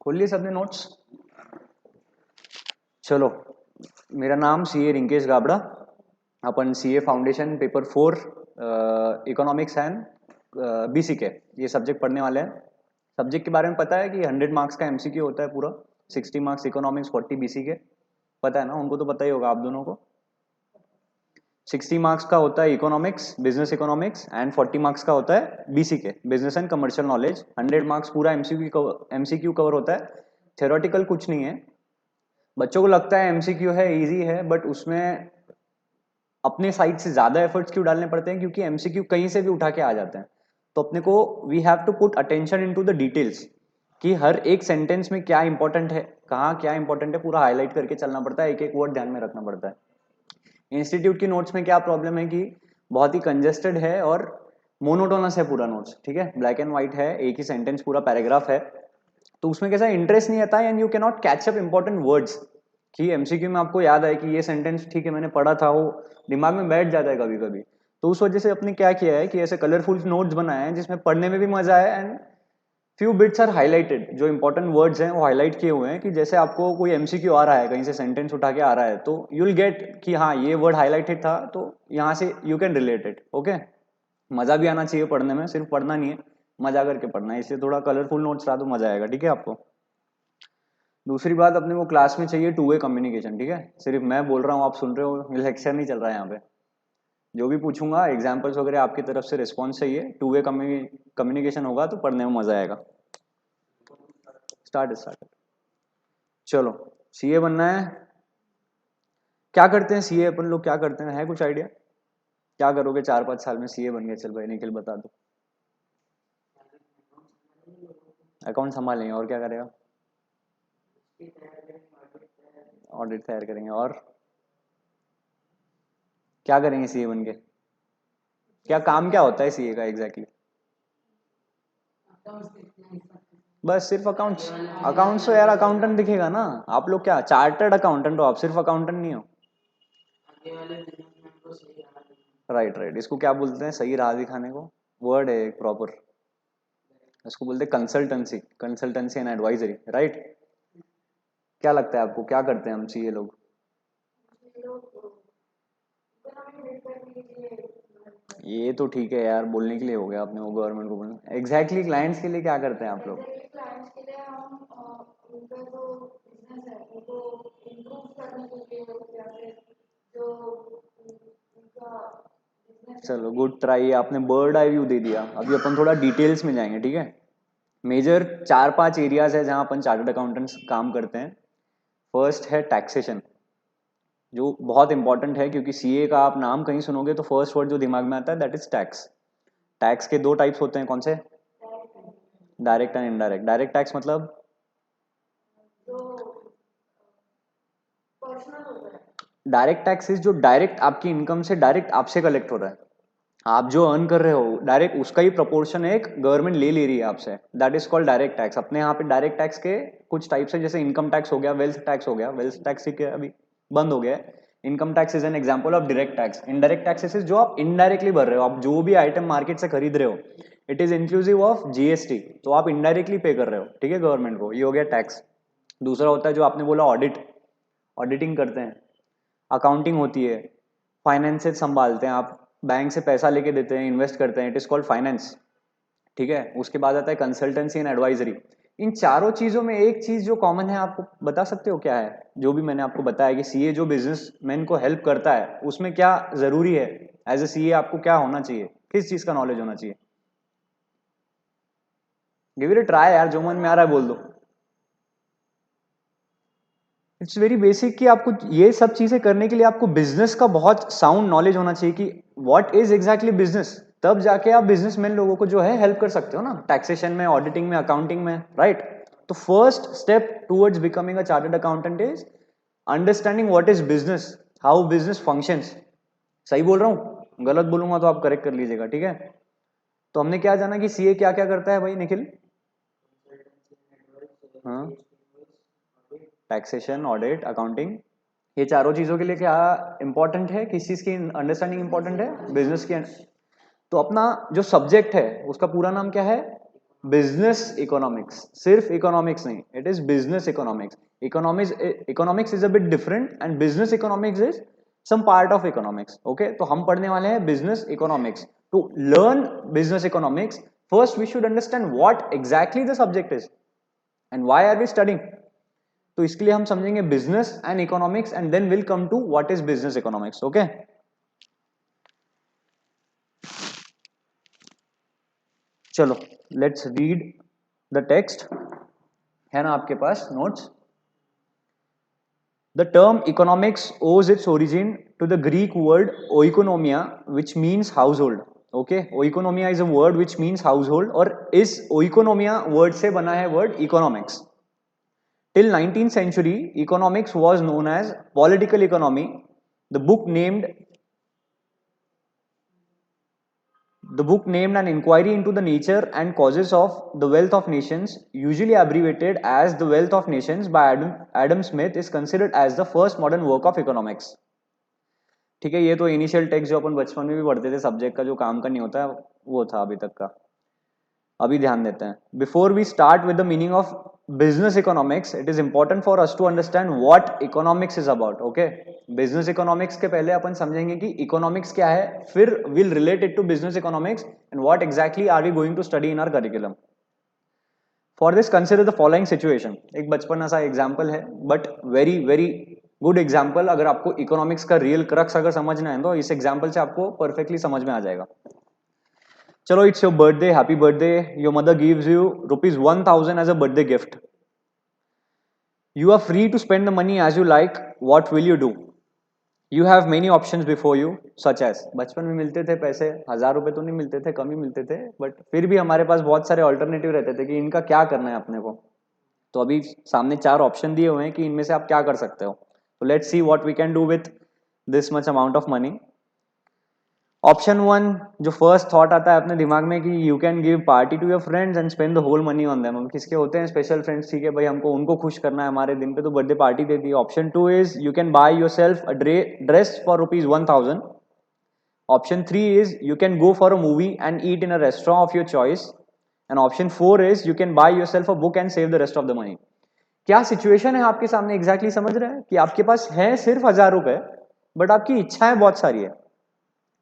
खोल लिए सबने नोट्स। चलो, मेरा नाम सीए रिंकेश गाबड़ा। अपन CA foundation paper 4 economics and BCK ये सब्जेक्ट पढ़ने वाले हैं। सब्जेक्ट के बारे में पता है कि 100 मार्क्स का एमसीक्यू होता है पूरा। 60 मार्क्स इकोनॉमिक्स, 40 बीसीके। पता है ना, उनको तो पता ही होगा आप दोनों को। 60 मार्क्स का होता है economics, business economics, and 40 marks का होता है BCK, business and commercial knowledge. 100 marks पूरा एमसीक्यू कवर होता है। थ्योरेटिकल कुछ नहीं है। बच्चों को लगता है एमसीक्यू है, इजी है, बट उसमें अपने साइड से ज्यादा एफर्ट्स क्यों डालने पड़ते हैं? क्योंकि एमसीक्यू कहीं से भी उठा के आ जाते हैं। तो अपने को we have to put attention into the details कि हर एक सेंटेंस में क्या इंपॉर्टेंट है, कहाँ क्या इंपॉर्टेंट है, पूरा हाईलाइट करके चलना पड़ता है। एक एक वर्ड ध्यान में रखना पड़ता है। इंस्टीट्यूट की नोट्स में क्या प्रॉब्लम है कि बहुत ही कंजेस्टेड है और मोनोटोनस है पूरा नोट्स। ठीक है, ब्लैक एंड व्हाइट है, एक ही सेंटेंस पूरा पैराग्राफ है, तो उसमें कैसा इंटरेस्ट नहीं आता है and you can not catch up important words कि एमसीक्यू में आपको याद है कि ये सेंटेंस ठीक है मैंने पढ़ा था, वो दिमाग में बैठ जाता है कभी कभी। तो उस वजह से अपने क्या किया है कि ऐसे कलरफुल नोट्स बनाए हैं जिसमें पढ़ने में भी मजा आए and few bits are highlighted. जो इंपॉर्टेंट वर्ड्स हैं वो हाईलाइट किए हुए हैं कि जैसे आपको कोई एमसीक्यू आ रहा है, कहीं से सेंटेंस उठा के आ रहा है, तो यू विल गेट कि हाँ ये वर्ड हाईलाइटेड था, तो यहाँ से you can relate it. Okay, मजा भी आना चाहिए पढ़ने में, सिर्फ पढ़ना नहीं है, मजा करके पढ़ना है। इसलिए थोड़ा कलरफुल नोट्स रहा तो मजा आएगा। ठीक है आपको। दूसरी बात, अपने को क्लास में चाहिए टू वे कम्युनिकेशन। ठीक है, सिर्फ मैं बोल रहा हूँ आप सुन रहे हो, लेक्चर नहीं चल रहा है यहाँ पे। जो भी पूछूंगा एग्जाम्पल्स वगैरह आपकी तरफ से रिस्पॉन्स चाहिए। टू वे कम्युनिकेशन होगा तो पढ़ने में मजा आएगा। Start start. चलो, सीए बनना है। क्या करते हैं सीए अपन लोग, क्या करते हैं, है कुछ आइडिया? क्या करोगे 4-5 साल में सीए बन गए? चल भाई निखिल बता दो। अकाउंट संभालेंगे, और क्या करेगा? ऑडिट तैयार करेंगे, और क्या करेंगे सीए बन के? क्या काम क्या होता है सीए का एग्जैक्टली? बस सिर्फ अकाउंट्स? अकाउंट्स तो यार अकाउंटेंट दिखेगा ना। आप लोग क्या चार्टर्ड अकाउंटेंट हो? आप सिर्फ अकाउंटेंट नहीं हो। राइट राइट, इसको क्या बोलते हैं सही राह दिखाने को? वर्ड है एक प्रॉपर, इसको बोलते हैं consultancy. Consultancy and advisory, right. क्या लगता है आपको क्या करते हैं हम सीए लोग? ये तो ठीक है यार, बोलने के लिए हो गया आपने, वो गवर्नमेंट को बोलना। एग्जैक्टली क्लाइंट्स के लिए क्या करते हैं आप लोग? चलो गुड ट्राई, आपने बर्ड आई व्यू दे दिया। अभी अपन थोड़ा डिटेल्स में जाएंगे। ठीक है, मेजर 4-5 एरियाज है जहां अपन चार्टर्ड अकाउंटेंट्स काम करते हैं। फर्स्ट है टैक्सेशन, जो बहुत इंपॉर्टेंट है, क्योंकि सीए का आप नाम कहीं सुनोगे तो फर्स्ट वर्ड जो दिमाग में आता है दैट इज टैक्स। टैक्स के दो टाइप्स होते हैं, कौन से? Direct and indirect. Direct tax मतलब डायरेक्ट टैक्सेस जो डायरेक्ट आपकी इनकम से डायरेक्ट आपसे कलेक्ट हो रहा है। आप जो अर्न कर रहे हो डायरेक्ट उसका ही प्रपोर्शन एक गवर्नमेंट ले रही है आपसे, that is called direct tax. अपने यहाँ पे डायरेक्ट टैक्स के कुछ टाइप्स है, जैसे इनकम टैक्स हो गया, वेल्थ टैक्स हो गया। वेल्थ टैक्स के अभी बंद हो गया है। Income tax is an example of direct tax. Indirect taxes जो आप इनडायरेक्टली भर रहे हो, आप जो भी आइटम मार्केट से खरीद रहे हो, it is inclusive of GST, तो आप इनडायरेक्टली पे कर रहे हो, ठीक है, गवर्नमेंट को। ये हो गया टैक्स। दूसरा होता है जो आपने बोला ऑडिट, ऑडिटिंग करते हैं, अकाउंटिंग होती है, फाइनेंसेस संभालते हैं आप, बैंक से पैसा लेके देते हैं, इन्वेस्ट करते हैं, इट इज कॉल्ड फाइनेंस। ठीक है, उसके बाद आता है कंसल्टेंसी एंड एडवाइजरी। इन चारों चीजों में एक चीज जो कॉमन है, आपको बता सकते हो क्या है? जो भी मैंने आपको बताया कि सीए जो बिजनेसमैन को हेल्प करता है, उसमें क्या जरूरी है? एज ए सीए आपको क्या होना चाहिए, किस चीज का नॉलेज होना चाहिए? गिव इट अ ट्राई यार, जो मन में आ रहा है बोल दो। इट्स वेरी बेसिक कि आपको ये सब चीजें करने के लिए आपको बिजनेस का बहुत साउंड नॉलेज होना चाहिए कि व्हाट इज एग्जैक्टली बिजनेस। तब जाके आप बिजनेसमैन लोगों को जो है हेल्प कर सकते हो ना, टैक्सेशन में, ऑडिटिंग में, अकाउंटिंग में, राइट। तो first step towards becoming a chartered accountant is understanding what is business, how business functions. सही बोल रहा हूँ? गलत बोलूंगा तो आप करेक्ट कर लीजिएगा, ठीक है। तो हमने क्या जाना कि सीए क्या क्या करता है भाई निखिल? हाँ, टैक्सेशन, ऑडिट, अकाउंटिंग, ये चारों चीजों के लिए क्या इंपॉर्टेंट है, किस चीज की अंडरस्टैंडिंग इंपॉर्टेंट है? बिजनेस की। तो अपना जो सब्जेक्ट है उसका पूरा नाम क्या है? बिजनेस इकोनॉमिक्स, सिर्फ इकोनॉमिक्स नहीं, it is business economics. Economics is a bit different and business economics is some part of economics. Okay, तो हम पढ़ने वाले हैं business economics. To learn business economics, first we should understand what exactly the subject is and why are we studying. तो इसके लिए हम समझेंगे business and economics and then will come to what is business economics. Okay, चलो let's read the text. है ना आपके पास notes? The term economics owes its origin to the Greek word oikonomia, which means household. Okay, oikonomia is a word which means household, और इस oikonomia word से बना है word economics. Till 19th century, economics was known as political economy. The book named an inquiry into the nature and causes of the wealth of nations, usually abbreviated as the Wealth of Nations by Adam Smith, is considered as the first modern work of economics. ठीक है, ये तो initial text जो अपन बचपन में भी पढ़ते थे, सब्जेक्ट का जो काम का नहीं होता है वो था अभी तक का. अभी ध्यान देते हैं. Before we start with the meaning of business economics, it is important for us to understand what economics is about. Okay, business economics के पहले अपन समझेंगे कि इकोनॉमिक्स क्या है, फिर will relate it to business economics and what exactly are we going to study in our curriculum. For this consider the following situation. एक बचपन सा एग्जाम्पल है but very very good example. अगर आपको इकोनॉमिक्स का रियल क्रक्स अगर समझना है तो इस एग्जाम्पल से आपको परफेक्टली समझ में आ जाएगा. चलो, it's your birthday, happy birthday. Your mother gives you ₹1000 as a birthday gift. You are free to spend the money as you like. What will you do? You have many options before you such as. बचपन में मिलते थे पैसे, 1000 रुपए तो नहीं मिलते थे, कम ही मिलते थे, बट फिर भी हमारे पास बहुत सारे ऑल्टरनेटिव रहते थे कि इनका क्या करना है अपने को. तो अभी सामने 4 ऑप्शन दिए हुए हैं कि इनमें से आप क्या कर सकते हो. तो let's see what we can do with this much amount of money. Option 1, जो फर्स्ट थॉट आता है अपने दिमाग में कि you can give party to your friends and spend the whole money on them. हम किसके होते हैं? Special friends. ठीक है भाई, हमको उनको खुश करना है हमारे दिन पे, तो birthday party they the. Option 2 is you can by your self a dress for ₹1000. Option 3 is you can go for a movie and eat in a restaurant of your choice. And option 4 is you can by your self a book and save the rest of the money. क्या situation है आपके सामने? Exactly समझ रहे हैं कि आपके पास है सिर्फ 1000 रुपए, बट आपकी इच्छाएं बहुत सारी है.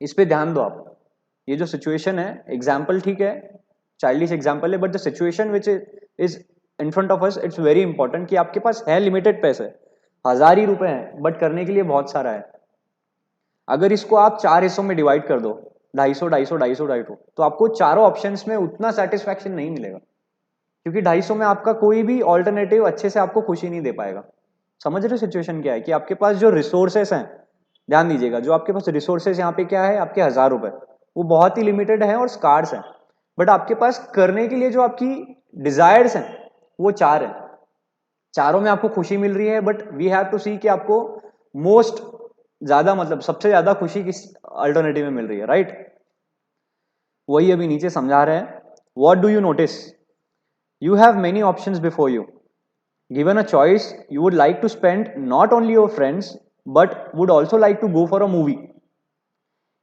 इस पे ध्यान दो आप. ये जो सिचुएशन है, एग्जाम्पल ठीक है, चाइल्डिश एग्जाम्पल है, but the situation which is in front of us, it's very important कि आपके पास है लिमिटेड पैसे, 1000 ही रुपए हैं, बट करने के लिए बहुत सारा है. अगर इसको आप 4 हिस्सों में डिवाइड कर दो, 250, 250, 250, 250, तो आपको चारों ऑप्शंस में उतना सेटिस्फैक्शन नहीं मिलेगा, क्योंकि 250 में आपका कोई भी ऑल्टरनेटिव अच्छे से आपको खुशी नहीं दे पाएगा. समझ रहे सिचुएशन क्या है कि आपके पास जो रिसोर्सेस हैं, ध्यान दीजिएगा, जो आपके पास रिसोर्सेज यहाँ पे क्या है, आपके 1000 रुपए, वो बहुत ही लिमिटेड है और स्कार्स हैं. बट आपके पास करने के लिए जो आपकी डिजायर्स हैं वो 4 हैं. चारों में आपको खुशी मिल रही है, बट वी हैव टू सी कि आपको मोस्ट ज्यादा, मतलब सबसे ज्यादा खुशी किस अल्टरनेटिव में मिल रही है, राइट? वही अभी नीचे समझा रहे हैं. What do you notice? You have many options before you. Given a choice, you would like to spend not only your friends, but would also like to go for a movie,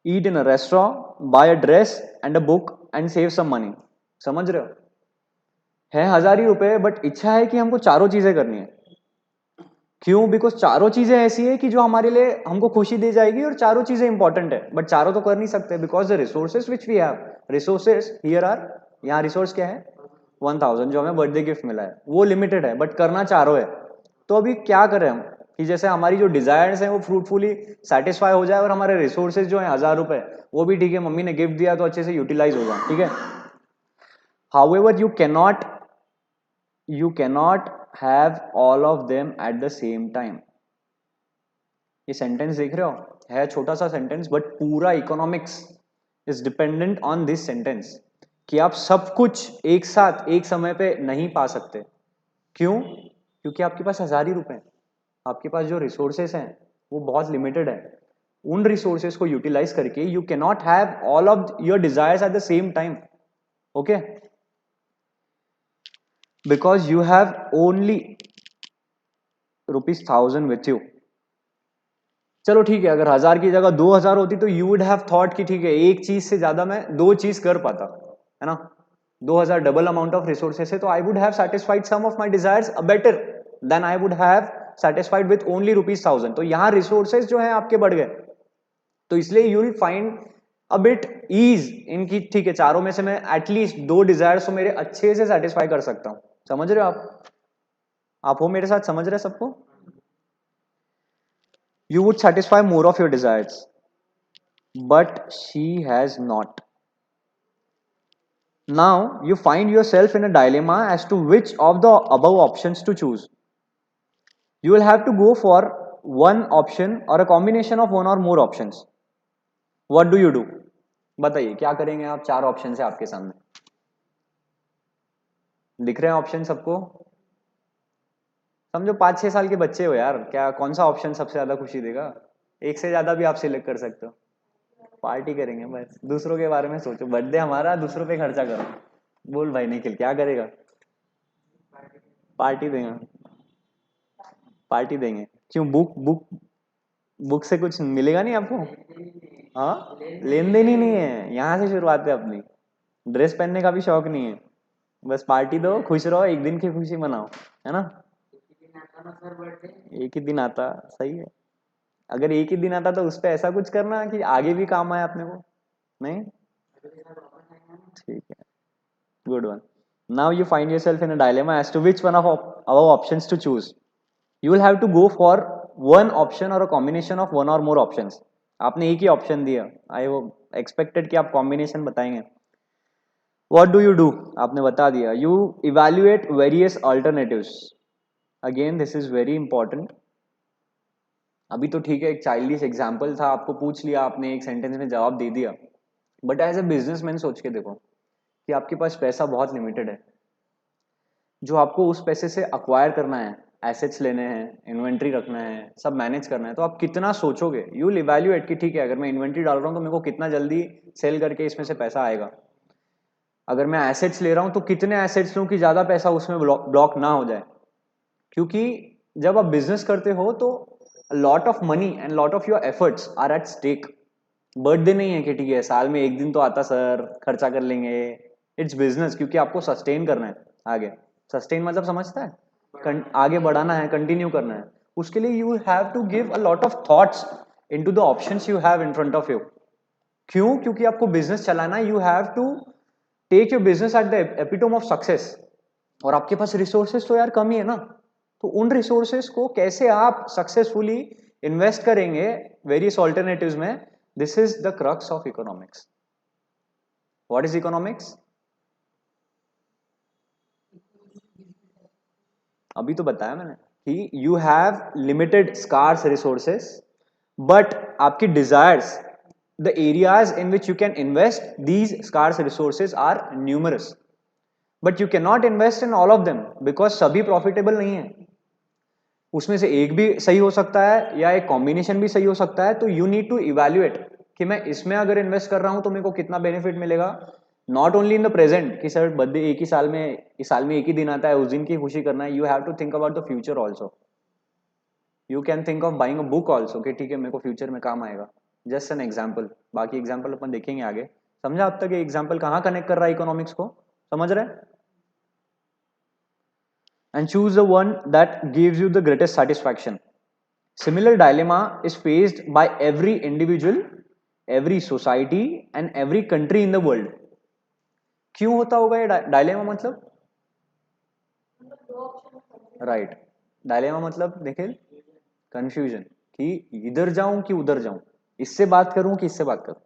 eat in a restaurant, buy a dress and a book and save some money. समझ रहे हो? है 1000 ही रुपए, but इच्छा है कि हमको चारों चीजें करनी है. क्यों? बिकॉज चारों चीजें ऐसी है कि जो हमारे लिए हमको खुशी दे जाएगी, और चारों चीजें इंपॉर्टेंट है, बट चारों तो कर नहीं सकते because the resources which we have. Resources here are, यहाँ रिसोर्स क्या है? 1000 जो हमें बर्थडे गिफ्ट मिला है, वो लिमिटेड है, बट करना चारों है. तो अभी क्या करें हम कि जैसे हमारी जो डिजायर्स हैं वो फ्रूटफुली सेटिस्फाई हो जाए, और हमारे रिसोर्सेज जो है 1000 रुपए, वो भी ठीक है, मम्मी ने गिफ्ट दिया तो अच्छे से यूटिलाइज हो जाए. ठीक है. However you cannot have all of them at the same time. ये सेंटेंस देख रहे हो? है छोटा सा सेंटेंस, बट पूरा economics is dependent on this sentence, कि आप सब कुछ एक साथ एक समय पे नहीं पा सकते. क्यों? क्योंकि आपके पास 1000 ही रुपए हैं. आपके पास जो रिसोर्सेस हैं वो बहुत लिमिटेड है. उन रिसोर्सेस को यूटिलाइज करके you can not have all of your desires at the same time. Okay, because you have only ₹1000 with you. चलो ठीक है, अगर 1000 की जगह 2000 होती तो यू वुड हैव थॉट कि ठीक है, एक चीज से ज्यादा मैं 2 चीज कर पाता, है ना? 2000 डबल अमाउंट ऑफ रिसोर्सेस है, तो I would have satisfied some of my desires better than I would have satisfied with only ₹1000। तो यहाँ रिसोर्सेज जो है आपके बढ़ गए, तो इसलिए you will find a bit ease इनकी, ठीक है चारों में से मैं एटलीस्ट 2 डिजायर्स तो मेरे अच्छे से सेटिस्फाई कर सकता हूं। समझ रहे हो आप हो मेरे साथ, समझ रहे सबको? You would satisfy more of your desires, but she has not. Now you find yourself in a dilemma as to which of the above options to choose. You will have to go for one option or a combination of one or more options. What do you do? बताइए क्या करेंगे आप? 4 option है आपके सामने, दिख रहे हैं ऑप्शन सबको? समझो 5-6 साल के बच्चे हो यार, क्या कौन सा ऑप्शन सबसे ज्यादा खुशी देगा? एक से ज्यादा भी आप सिलेक्ट कर सकते हो। पार्टी करेंगे बस, दूसरों के बारे में सोचो, बर्थडे हमारा, दूसरों पे खर्चा करो। बोल भाई निखिल क्या करेगा? पार्टी देंगे, पार्टी देंगे। क्यों? बुक बुक बुक से कुछ मिलेगा नहीं आपको? हाँ, लेन देन ही नहीं है, यहाँ से शुरुआत है अपनी। ड्रेस पहनने का भी शौक नहीं है, बस पार्टी दो, खुश रहो, एक दिन की खुशी मनाओ, है ना? एक ही दिन आता, सही है। अगर एक ही दिन आता तो उस पर ऐसा कुछ करना कि आगे भी काम आए अपने को। नहीं, ठीक है, good one. Now you find yourself in a dilemma as to which one of our options to choose. You will have to go for one option or a combination of one or more options. आपने एक ही option दिया, आई वो expected कि आप combination बताएंगे। What do you do? आपने बता दिया। You evaluate various alternatives. Again, this is very important. अभी तो ठीक है, एक चाइल्डिश एग्जाम्पल था, आपको पूछ लिया, आपने एक सेंटेंस में जवाब दे दिया, बट एज ए बिजनेसमैन सोच के देखो कि आपके पास पैसा बहुत लिमिटेड है, जो आपको उस पैसे से अक्वायर करना है, एसेट्स लेने हैं, इन्वेंट्री रखना है, सब मैनेज करना है, तो आप कितना सोचोगे? यू विल इवैल्यूएट कि ठीक है अगर मैं इन्वेंट्री डाल रहा हूँ तो मेरे को कितना जल्दी सेल करके इसमें से पैसा आएगा। अगर मैं एसेट्स ले रहा हूँ तो कितने एसेट्स लूँ कि ज़्यादा पैसा उसमें ब्लॉक ना हो जाए, क्योंकि जब आप बिजनेस करते हो तो lot of money and lot of your efforts are at stake. Birthday नहीं है कि ठीक है साल में एक दिन तो आता सर, खर्चा कर लेंगे। इट्स बिजनेस, क्योंकि आपको सस्टेन करना है आगे। सस्टेन मतलब समझता है? आगे बढ़ाना है, कंटिन्यू करना है, उसके लिए you have to give a lot of thoughts into the options you have in front of you. क्यों? क्योंकि आपको बिजनेस चलाना है, you have to take your business at the epitome of success. और आपके पास रिसोर्सेस तो यार कम ही है ना, तो उन रिसोर्सेस को कैसे आप सक्सेसफुली इन्वेस्ट करेंगे वेरियस ऑल्टरनेटिव्स में, this is the crux of economics. What is economics? अभी तो बताया मैंने कि you have limited scarce resources, but आपकी desires, the areas in which you can invest these scarce resources are numerous, but you can not invest in all of them because सभी profitable नहीं है। उसमें से एक भी सही हो सकता है या एक कॉम्बिनेशन भी सही हो सकता है, तो यू नीड टू इवैल्यूएट कि मैं इसमें अगर इन्वेस्ट कर रहा हूं तो मेरे को कितना बेनिफिट मिलेगा, not only in the present कि सर बर्थडे एक ही साल में, इस साल में एक ही दिन आता है, उस दिन की खुशी करना है। You have to think about the future also. You can think of buying a book also कि ठीक है मेरे को फ्यूचर में काम आएगा। जस्ट एन एग्जाम्पल, बाकी एग्जाम्पल अपन देखेंगे आगे। समझा अब तक ये एग्जाम्पल कहाँ कनेक्ट कर रहा है इकोनॉमिक्स को? समझ रहे? And choose the one that gives you the greatest satisfaction. Similar dilemma is faced by every individual, every society and every country in the world. क्यों होता होगा ये डायलेमा? मतलब राइट, डायलेमा मतलब देखिए कंफ्यूजन, कि इधर जाऊं कि उधर जाऊं, इससे बात करूं कि इससे बात करूं,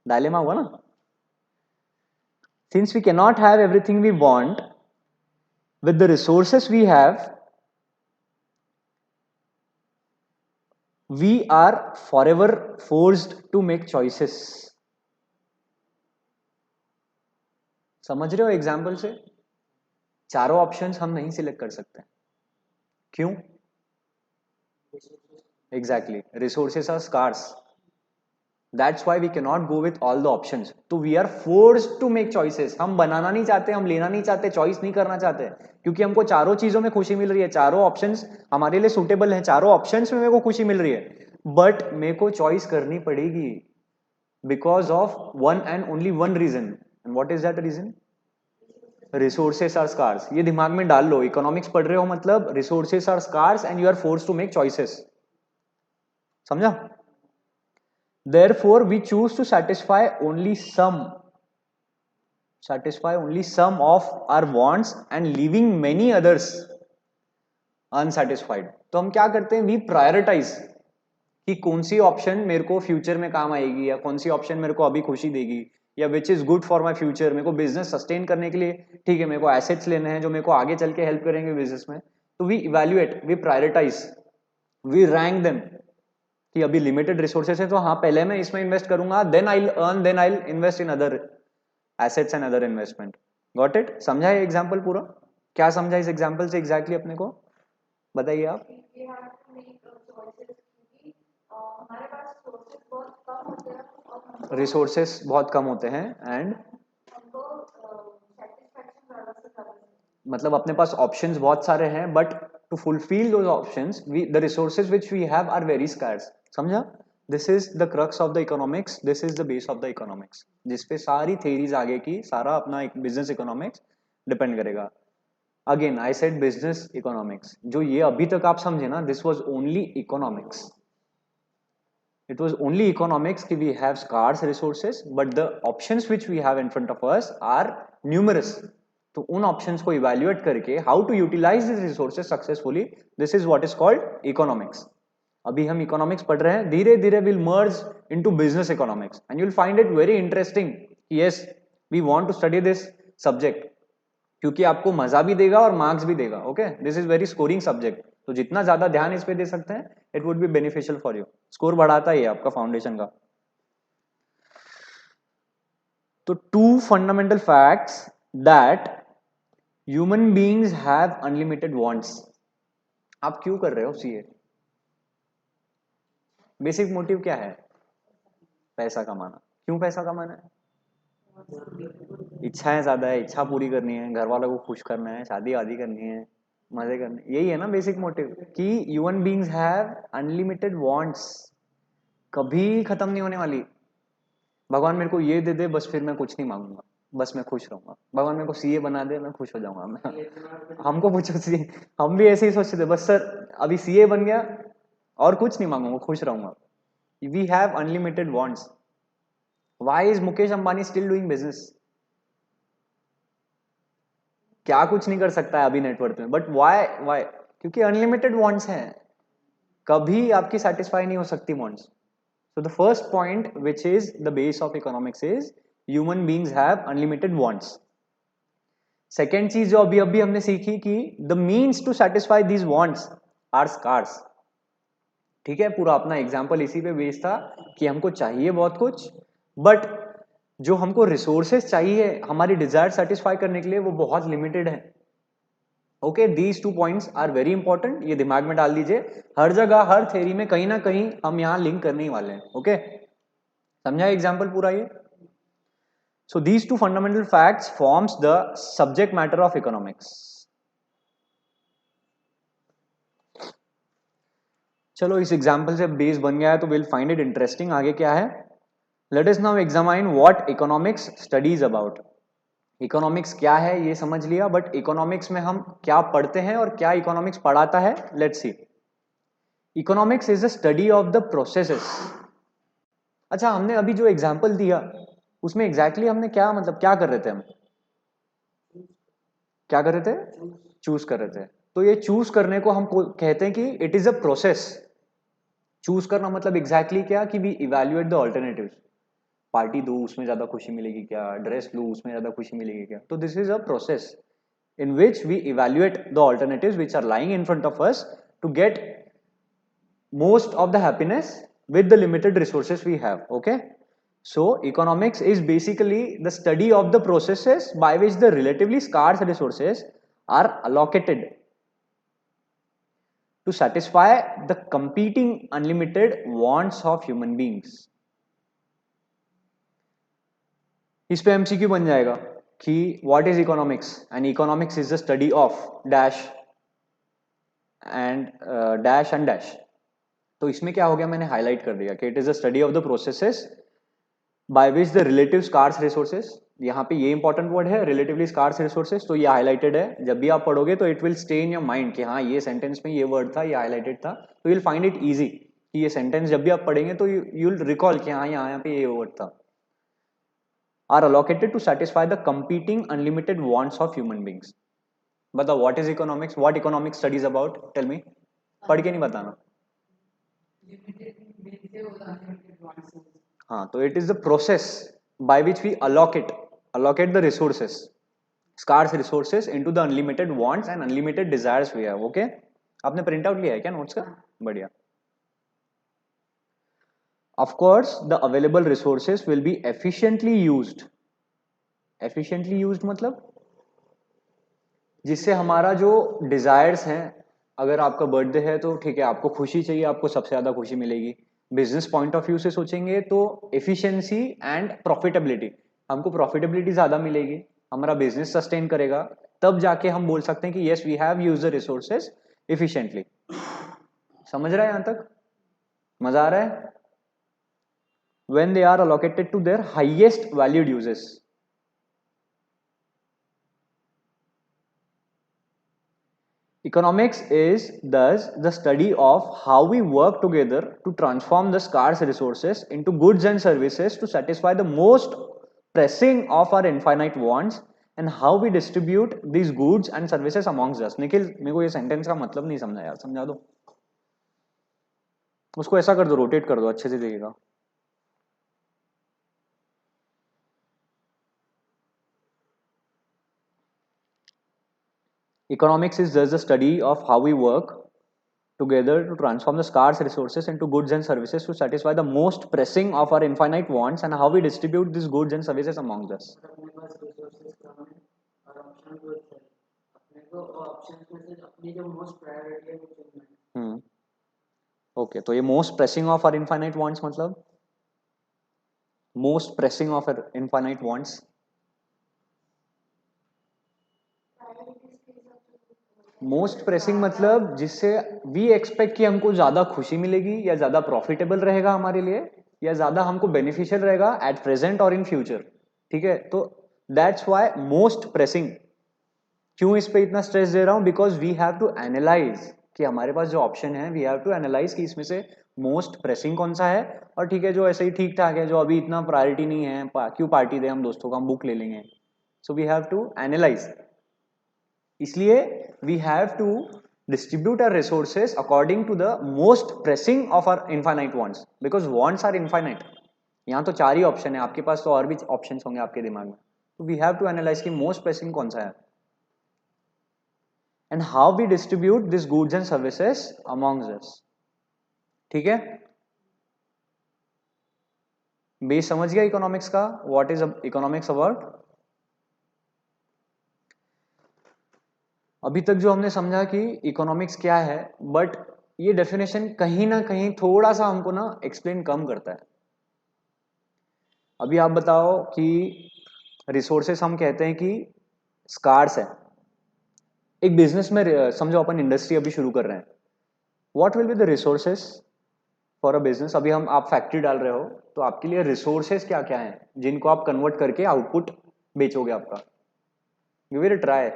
डायलेमा हुआ ना। Since we cannot have everything we want with the resources we have, we are forever forced to make choices. समझ रहे हो एग्जाम्पल से? चारों ऑप्शंस हम नहीं सिलेक्ट कर सकते। क्यों? Exactly, resources are scarce, that's why we can not go with all the options, तो we are forced to make choices. हम बनाना नहीं चाहते, हम लेना नहीं चाहते, चॉइस नहीं करना चाहते, क्योंकि हमको चारों चीजों में खुशी मिल रही है, चारों ऑप्शंस हमारे लिए सुटेबल हैं, चारों ऑप्शंस में मेरे को खुशी मिल रही है, बट मेरे को चॉइस करनी पड़ेगी because of one and only one reason. And what is that reason? Resources are scarce, ये दिमाग में डाल लो, इकोनॉमिक्स पढ़ रहे हो मतलब resources are scarce and you are force to make choices, समझा? Therefore we choose to satisfy only some of our wants and leaving many others unsatisfied. तो हम क्या करते हैं, वी प्रायोरिटाइज कि कौन सी ऑप्शन मेरे को फ्यूचर में काम आएगी, या कौन सी ऑप्शन मेरे को अभी खुशी देगी, या which is good for my future. मेरे को बिजनेस सस्टेन करने के लिए ठीक है, मेरे को एसेट्स लेने हैं जो मेरे को आगे चल के हेल्प करेंगे बिजनेस में, तो we evaluate, we prioritize, we rank them कि अभी लिमिटेड रिसोर्सेस है तो हाँ पहले मैं इसमें इन्वेस्ट करूंगा, then I earn, then I invest in other assets and other investment. Got it? समझा ये एग्जाम्पल पूरा? क्या समझा इस एग्जाम्पल से एग्जैक्टली अपने को, बताइए आप। रिसोर्सेस बहुत कम होते हैं एंड मतलब अपने पास ऑप्शंस बहुत सारे हैं, but to fulfil those options the resources which we have are very scarce. समझा? This is the crux of the economics, this is the base of the economics, जिसपे सारी थेरीज आगे की सारा अपना एक बिजनेस इकोनॉमिक्स डिपेंड करेगा। Again I said business economics, जो ये अभी तक आप समझे ना, this was only economics, it was only economics कि we have scarce resources but the options which we have in front of us are numerous, तो उन options को evaluate करके how to utilize these resources successfully, this is what is called economics। अभी हम economics पढ़ रहे हैं, धीरे धीरे will merge into business economics and you'll find it very interesting, yes we want to study this subject क्योंकि आपको मजा भी देगा और मार्क्स भी देगा। Okay, this is very scoring subject, तो जितना ज्यादा ध्यान इस पे दे सकते हैं it would be beneficial for you, score बढ़ाता ही है आपका फाउंडेशन का। तो two fundamental facts that human beings have unlimited wants. आप क्यों कर रहे हो सीए? बेसिक मोटिव क्या है? पैसा कमाना। क्यों पैसा कमाना है? इच्छाएं ज्यादा है, इच्छा पूरी करनी है, घर वालों को खुश करना है, शादी वादी करनी है, मजे करने, यही है ना बेसिक मोटिव कि human beings have unlimited wants, कभी खत्म नहीं होने वाली। भगवान मेरे को ये दे दे बस, फिर मैं कुछ नहीं मांगूंगा, बस मैं खुश रहूंगा। भगवान मेरे को सीए बना दे, मैं खुश हो जाऊंगा। मैं हमको पूछो सी, हम भी ऐसे ही सोचते थे, बस सर अभी सीए बन गया और कुछ नहीं मांगूंगा, खुश रहूंगा। We have unlimited wants. Why is Mukesh Ambani still doing business? क्या कुछ नहीं कर सकता है अभी नेटवर्क में, बट व्हाई व्हाई? क्योंकि अनलिमिटेड वांट्स हैं, कभी आपकी सेटिस्फाई नहीं हो सकती wants. So the first point which is the base of economics is human beings have unlimited wants. Second चीज जो अभी अभी हमने सीखी कि the means to satisfy these wants are scars. ठीक है, पूरा अपना एग्जाम्पल इसी पे बेस्ड था कि हमको चाहिए बहुत कुछ, बट जो हमको रिसोर्सेस चाहिए हमारी डिजायर सेटिस्फाई करने के लिए वो बहुत लिमिटेड है। Okay, these two points are very important, ये दिमाग में डाल दीजिए, हर जगह हर थ्योरी में कहीं ना कहीं हम यहाँ लिंक करने ही वाले हैं। ओके, समझा एग्जाम्पल पूरा ये? So these two fundamental facts forms the subject matter of economics. चलो इस एग्जाम्पल से बेस बन गया है तो विल फाइंड इट इंटरेस्टिंग। आगे क्या है? Let us now examine what economics studies about. Economics क्या है ये समझ लिया, बट इकोनॉमिक्स में हम क्या पढ़ते हैं और क्या इकोनॉमिक्स पढ़ाता है, let's see. Economics is the study of the processes. अच्छा, हमने अभी जो एग्जाम्पल दिया उसमें एग्जैक्टली हमने क्या मतलब क्या कर रहे थे? हम क्या कर रहे थे? चूज कर रहे थे। तो ये चूज करने को हम कहते हैं कि it is a process. Choose करना मतलब एग्जैक्टली क्या कि we evaluate the alternatives. Party दो उसमें ज्यादा खुशी मिलेगी क्या, ड्रेस लू उसमें ज्यादा खुशी मिलेगी क्या, तो this is a process in which we evaluate the alternatives which are lying in front of us to get most of the happiness with the limited resources we have. Okay, so economics is basically the study of the processes by which the relatively scarce resources are allocated to satisfy the competing unlimited wants of human beings. इस पे MCQ बन जाएगा कि what is economics, and economics is the study of dash and dash and dash. तो इसमें क्या हो गया, मैंने हाईलाइट कर दिया कि it is the study of the processes by which the relative scarce resources यहाँ पे ये इंपॉर्टेंट वर्ड है रिलेटिवली स्कार्स रिसोर्सेज, तो ये हाईलाइटेड है। जब भी आप पढ़ोगे तो it will stay in your mind कि हाँ ये सेंटेंस में ये वर्ड था, ये हाईलाइटेड था, तो you will find it easy कि ये सेंटेंस जब भी आप पढ़ेंगे तो यू विल रिकॉल कि हाँ यहाँ पे ये वर्ड था। Are allocated to satisfy the competing unlimited wants of human beings. बताओ what is economics, what economics studies about, tell me. पढ़ के नहीं बताना। हाँ, तो it is the process by which we allocate the resources, scarce resources into the unlimited wants and unlimited desires we have. Okay, आपने print out लिया है क्या नोट्स का? बढ़िया। Of course the available resources will be efficiently used. efficiently used मतलब जिससे हमारा जो डिजायर्स हैं, अगर आपका बर्थडे है तो ठीक है, आपको खुशी चाहिए, आपको सबसे ज्यादा खुशी मिलेगी। बिजनेस पॉइंट ऑफ व्यू से सोचेंगे तो एफिशिएंसी एंड प्रॉफिटेबिलिटी, हमको प्रॉफिटेबिलिटी ज्यादा मिलेगी, हमारा बिजनेस सस्टेन करेगा, तब जाके हम बोल सकते हैं कि yes we have used the resources efficiently. समझ रहा है यहां तक? मजा आ रहा है? When they are allocated to their highest valued uses. Economics is thus the study of how we work together to transform the scarce resources into goods and services to satisfy the most pressing of our infinite wants and how we distribute these goods and services amongst us. Nikhil, मेरे को ये sentence का मतलब नहीं समझा यार, समझा दो उसको। ऐसा कर दो, रोटेट कर दो, अच्छे से दिखेगा। Economics is thus the study of how we work together to transform the scarce resources into goods and services to satisfy the most pressing of our infinite wants and how we distribute these goods and services among us. Okay, तो ये most pressing of our infinite wants मतलब most pressing of our infinite wants, most pressing मतलब जिससे we expect कि हमको ज्यादा खुशी मिलेगी या ज्यादा प्रॉफिटेबल रहेगा हमारे लिए या ज्यादा हमको बेनिफिशियल रहेगा एट प्रेजेंट और इन फ्यूचर। ठीक है, तो दैट्स व्हाई मोस्ट प्रेसिंग। क्यों इस पे इतना स्ट्रेस दे रहा हूं? Because we have to analyse कि हमारे पास जो ऑप्शन है, वी हैव टू एनालाइज कि इसमें से मोस्ट प्रेसिंग कौन सा है, और ठीक है जो ऐसे ही ठीक ठाक है, जो अभी इतना प्रायोरिटी नहीं है, क्यों पार्टी दे हम दोस्तों का, हम बुक ले लेंगे। So we have to analyse, इसलिए we have to distribute our resources according to the most pressing of our infinite wants because wants are infinite। यहाँ तो चार ही ऑप्शन है, आपके पास तो और भी ऑप्शंस होंगे आपके दिमाग में, तो वी हैव टू एनालाइज कि मोस्ट प्रेसिंग कौन सा है and how we distribute this goods and services amongst us. ठीक है, बेस समझ गया इकोनॉमिक्स का, व्हाट इज इकोनॉमिक्स अबाउट। अभी तक जो हमने समझा कि इकोनॉमिक्स क्या है, बट ये डेफिनेशन कहीं ना कहीं थोड़ा सा हमको ना एक्सप्लेन कम करता है। अभी आप बताओ कि रिसोर्सेस हम कहते हैं कि स्कार्स है। एक बिजनेस में समझो अपन इंडस्ट्री अभी शुरू कर रहे हैं, what will be the resources for a business. अभी हम आप फैक्ट्री डाल रहे हो, तो आपके लिए रिसोर्सेस क्या क्या हैं जिनको आप कन्वर्ट करके आउटपुट बेचोगे आपका। Give it a try.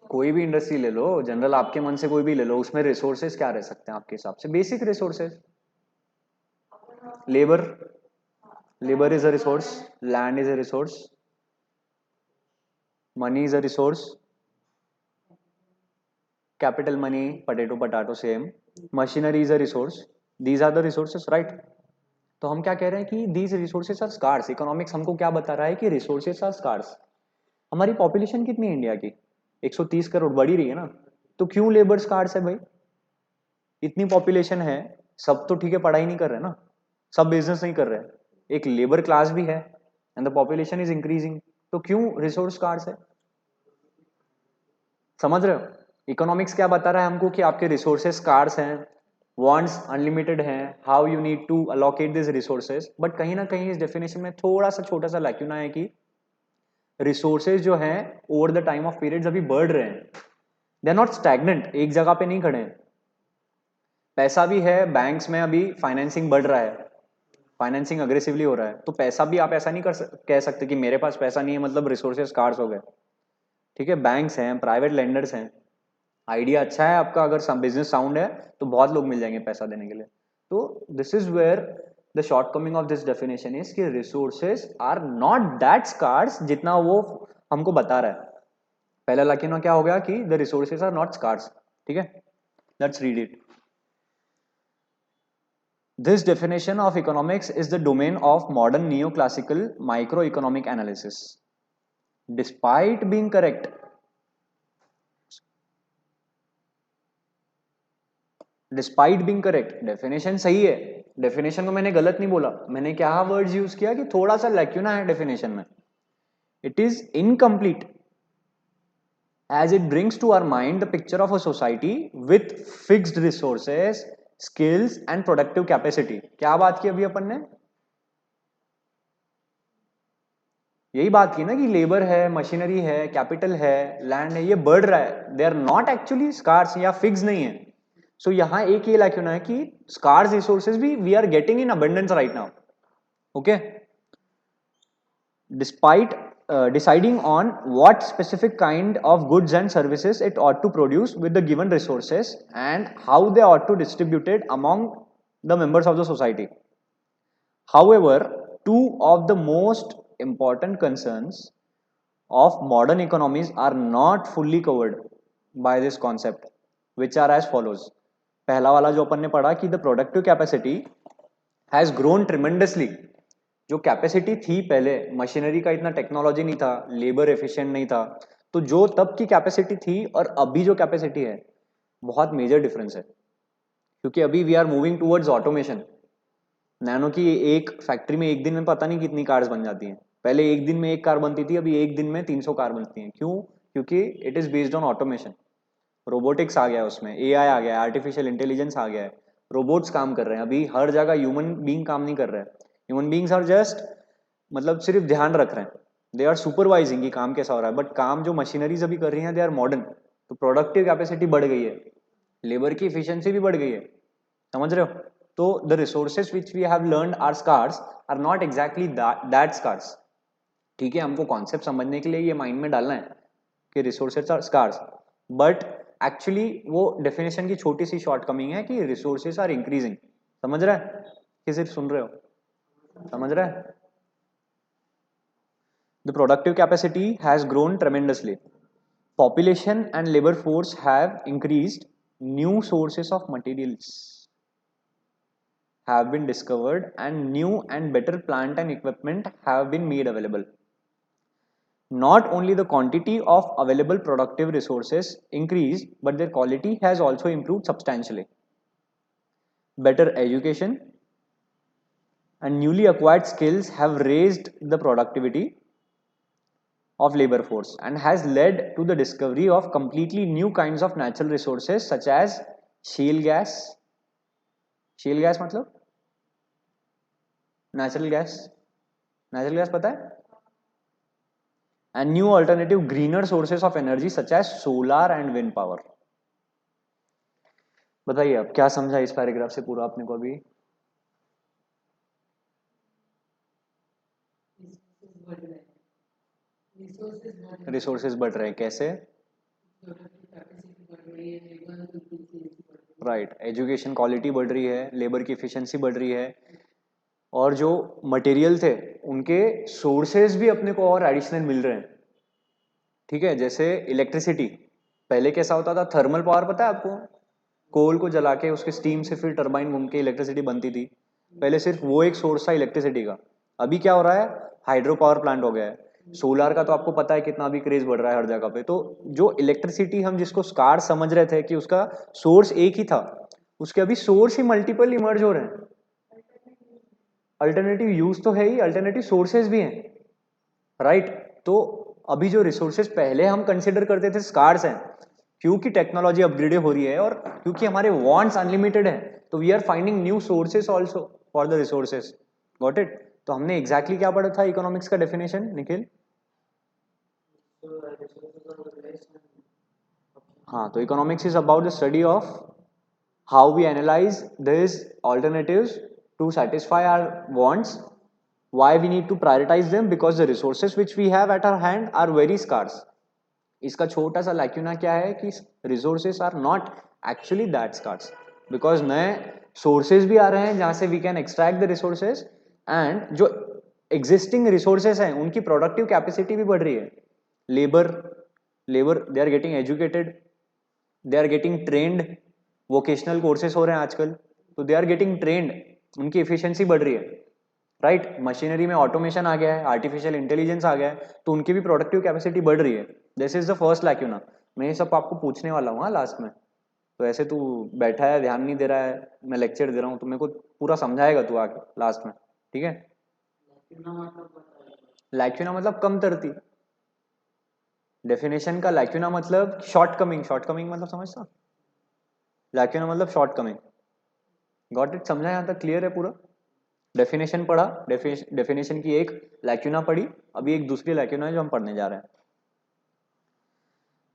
कोई भी इंडस्ट्री ले लो, जनरल आपके मन से कोई भी ले लो, उसमें रिसोर्सेज क्या रह सकते हैं आपके हिसाब से? Basic resources, labour, labour is a resource, land is a resource, money is a resource, capital money, potato potato same, machinery is a resource, these are the resources, right. तो हम क्या कह रहे हैं कि these resources are scarce. Economics हमको क्या बता रहा है कि रिसोर्सेज आर स्कार्स। हमारी पॉपुलेशन कितनी है इंडिया की? 130 करोड़, बढ़ी रही है ना, तो क्यों लेबर स्कार्स है भाई? इतनी पॉपुलेशन है, सब तो ठीक है पढ़ाई नहीं कर रहे ना, सब बिजनेस नहीं कर रहे, एक लेबर क्लास भी है and the population is increasing, तो क्यों रिसोर्स स्कार्स है? समझ रहे हो? इकोनॉमिक्स क्या बता रहा है हमको कि आपके रिसोर्सेस स्कार्स हैं, वांट्स अनलिमिटेड हैं, how you need to allocate this resources. But कहीं ना कहीं इस डेफिनेशन में थोड़ा सा छोटा सा लैक्यूना है कि रिसोर्सेज जो हैं over the time of periods अभी बढ़ रहे हैं, दे आर नॉट स्टैग्नेंट, एक जगह पे नहीं खड़े हैं। पैसा भी है बैंक्स में, अभी फाइनेंसिंग बढ़ रहा है, फाइनेंसिंग अग्रेसिवली हो रहा है, तो पैसा भी आप ऐसा नहीं कह सकते कि मेरे पास पैसा नहीं है मतलब रिसोर्सेज स्कार्स हो गए। ठीक है, बैंक्स हैं, प्राइवेट लेंडर्स हैं, आइडिया अच्छा है आपका, अगर बिजनेस साउंड है तो बहुत लोग मिल जाएंगे पैसा देने के लिए। तो this is where the shortcoming of this definition is कि resources are not that scarce जितना वो हमको बता रहा है। पहला लाइन क्या हो गया कि the resources are not scarce. ठीक है, let's read it. This definition of economics is the domain of modern neoclassical microeconomic analysis. Despite being correct, definition सही है, डेफिनेशन को मैंने गलत नहीं बोला, मैंने क्या वर्ड्स यूज किया कि थोड़ा सा लैक्यूना है डेफिनेशन में। It is incomplete as it brings to our mind the picture of a society with fixed resources, skills and productive capacity। क्या बात की अभी अपन ने? यही बात की ना कि लेबर है, मशीनरी है, कैपिटल है, लैंड है, ये बढ़ रहा है, they are not actually scarce या फिक्स नहीं है। सो यहां एक ये लाइक है कि स्कार्स रिसोर्सेज भी we are getting in abundance right now. Okay, despite deciding on what specific kind of goods and services it ought to produce with the given resources and how they ought to distribute it among the members of the society. However, two of the most important concerns of modern economies are not fully covered by this concept, which are as follows। पहला वाला जो अपन ने पढ़ा कि the productive capacity has grown tremendously। जो capacity थी पहले, machinery का इतना टेक्नोलॉजी नहीं था, लेबर एफिशिएंट नहीं था, तो जो तब की कैपेसिटी थी और अभी जो कैपेसिटी है बहुत मेजर डिफरेंस है। क्योंकि अभी we are moving towards automation. Nano की एक फैक्ट्री में एक दिन में पता नहीं कितनी कार्स बन जाती हैं, पहले एक दिन में एक कार बनती थी, अभी एक दिन में 300 कार बनती हैं। क्यों? क्योंकि it is based on automation. Robotics आ गया है उसमें, एआई आ गया है, आर्टिफिशियल इंटेलिजेंस आ गया है, रोबोट्स काम कर रहे हैं। अभी हर जगह ह्यूमन बीइंग काम नहीं कर रहे हैं। ह्यूमन बीइंग्स आर जस्ट मतलब सिर्फ ध्यान रख रहे हैं, दे आर सुपरवाइजिंग कि काम कैसा हो रहा है, बट काम जो मशीनरीज अभी कर रही हैं दे आर मॉडर्न। तो प्रोडक्टिव कैपेसिटी बढ़ गई है, लेबर की इफिशियंसी भी बढ़ गई है। समझ रहे हो? तो the resources which we have learned are scarce are not exactly that scarce. ठीक है, हमको कॉन्सेप्ट समझने के लिए ये माइंड में डालना है कि resources are scarce, but actually वो डेफिनेशन की छोटी सी शॉर्ट कमिंग है कि रिसोर्सेज आर इंक्रीजिंग। समझ रहा है कि सिर्फ सुन रहे हो? समझ रहा है? The productive capacity has grown tremendously. Population and labor force have increased. New sources of materials have been discovered and new and better plant and equipment have been made available. Not only the quantity of available productive resources increased, but their quality has also improved substantially. Better education and newly acquired skills have raised the productivity of labor force and has led to the discovery of completely new kinds of natural resources such as shale gas। shale gas मतलब natural gas, natural gas पता है? and new alternative greener sources of energy such as solar and wind power। बताइए अब क्या समझा इस paragraph से पूरा आपने को अभी? रिसोर्सेज बढ़ रहे हैं कैसे? राइट, एजुकेशन क्वालिटी बढ़ रही है, लेबर की एफिशिएंसी बढ़ रही है, और जो मटेरियल थे उनके सोर्सेज भी अपने को और एडिशनल मिल रहे हैं। ठीक है, जैसे इलेक्ट्रिसिटी, पहले कैसा होता था? थर्मल पावर पता है आपको? कोल को जला के उसके स्टीम से फिर टरबाइन घूम के इलेक्ट्रिसिटी बनती थी। पहले सिर्फ वो एक सोर्स था इलेक्ट्रिसिटी का। अभी क्या हो रहा है? हाइड्रो पावर प्लांट हो गया है। सोलार का तो आपको पता है कितना भी क्रेज बढ़ रहा है हर जगह पे। तो जो इलेक्ट्रिसिटी हम जिसको स्कार समझ रहे थे कि उसका सोर्स एक ही था, उसके अभी सोर्स ही मल्टीपल इमर्ज हो रहे हैं। अल्टरनेटिव यूज तो है ही, अल्टरनेटिव सोर्सेज भी हैं। राइट, तो अभी जो रिसोर्सेज पहले हम कंसिडर करते थे स्कार्स हैं, क्योंकि टेक्नोलॉजी अपग्रेड हो रही है और क्योंकि हमारे वांट्स अनलिमिटेड है, तो we are finding new sources also for the resources. Got it? तो हमने एग्जैक्टली क्या पढ़ा था इकोनॉमिक्स का डेफिनेशन निखिल? हाँ, तो economics is about the study of how we analyse this alternatives to satisfy our wants. Why we need to prioritize them? Because the resources which we have at our hand are very scarce. इसका छोटा सा lacuna क्या है कि resources are not actually that scarce, because नए sources भी आ रहे हैं जहां से we can extract the resources, and जो एग्जिस्टिंग रिसोर्सेज हैं उनकी प्रोडक्टिव कैपेसिटी भी बढ़ रही है. Labour labour they are getting educated, they are getting trained, vocational courses हो रहे हैं आजकल, तो दे आर गेटिंग ट्रेंड, उनकी एफिशिएंसी बढ़ रही है. राइट, मशीनरी में ऑटोमेशन आ गया है, आर्टिफिशियल इंटेलिजेंस आ गया है, तो उनकी भी प्रोडक्टिव कैपेसिटी बढ़ रही है. This is the first lacuna. मैं ये सब आपको पूछने वाला हूँ लास्ट में, तो ऐसे तू बैठा है, ध्यान नहीं दे रहा है, मैं लेक्चर दे रहा हूँ, तो मेरे को पूरा समझाएगा तू आके लास्ट में, ठीक है. लैक्यूना मतलब कम तरती. डेफिनेशन का लैक्यूना मतलब शॉर्ट कमिंग. शॉर्ट कमिंग मतलब समझता, लैक्यूना मतलब शॉर्ट कमिंग. Got it? समझा यहाँ तक? क्लियर है पूरा? डेफिनेशन पढ़ा, डेफिनेशन की एक लैक्यूना पढ़ी, अभी एक दूसरी लैक्यूना है जो हम पढ़ने जा रहे हैं.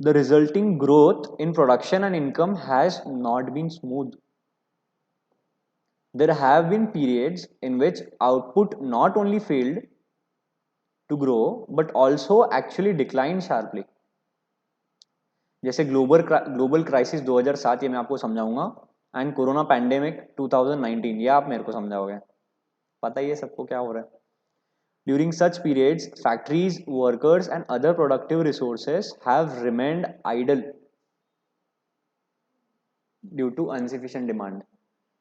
The resulting growth in production and income has not been smooth. There have been periods in which output not only failed to grow but also actually declined sharply. जैसे ग्लोबल क्राइसिस 2007, ये मैं आपको समझाऊंगा, एंड कोरोना पैंडेमिक 2019, ये आप मेरे को समझाओगे. पता ही है सबको क्या हो रहा है. During such periods, factories, workers, and other productive resources have remained idle due to insufficient demand.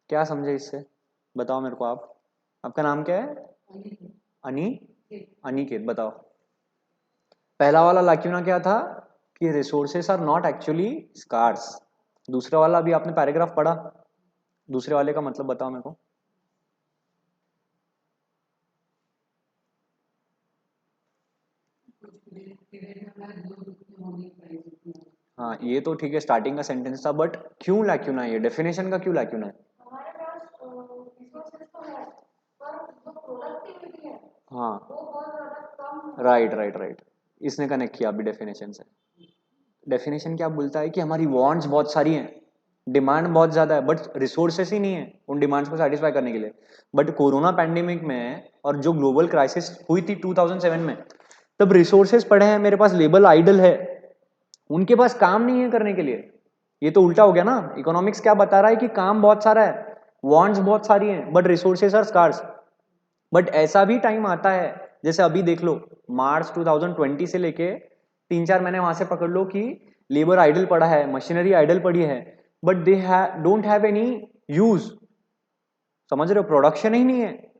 क्या समझे इससे? बताओ मेरे को. आपका नाम क्या है? अनी अनिकेत. बताओ, पहला वाला लैक्यूना क्या था कि resources are not actually scarce. दूसरा वाला अभी आपने पैराग्राफ पढ़ा, दूसरे वाले का मतलब बताओ मेरे को. हाँ, ये तो ठीक है, स्टार्टिंग का सेंटेंस था, बट क्यों लैक्यूना है? ये डेफिनेशन का क्यों लैक्यूना है? हाँ, राइट राइट राइट, इसने कनेक्ट किया अभी डेफिनेशन से. डेफिनेशन क्या बोलता है कि हमारी वांट्स बहुत सारी हैं, डिमांड बहुत ज्यादा है, बट रिसोर्सेस ही नहीं है उन डिमांड्स को सेटिस्फाई करने के लिए. बट कोरोना पैंडेमिक में और जो ग्लोबल क्राइसिस हुई थी 2007 में, तब रिसोर्सेस पड़े हैं मेरे पास, लेबर आइडल है, उनके पास काम नहीं है करने के लिए. ये तो उल्टा हो गया ना. इकोनॉमिक्स क्या बता रहा है कि काम बहुत सारा है, वांट्स बहुत सारी हैं, but resources are scarce. But ऐसा भी टाइम आता है, जैसे अभी देख लो, मार्च 2020 से लेके 3-4 महीने वहां से पकड़ लो कि लेबर आइडल पड़ा है, मशीनरी आइडल पड़ी है, but they don't have any use. समझ रहे हो? प्रोडक्शन ही नहीं है.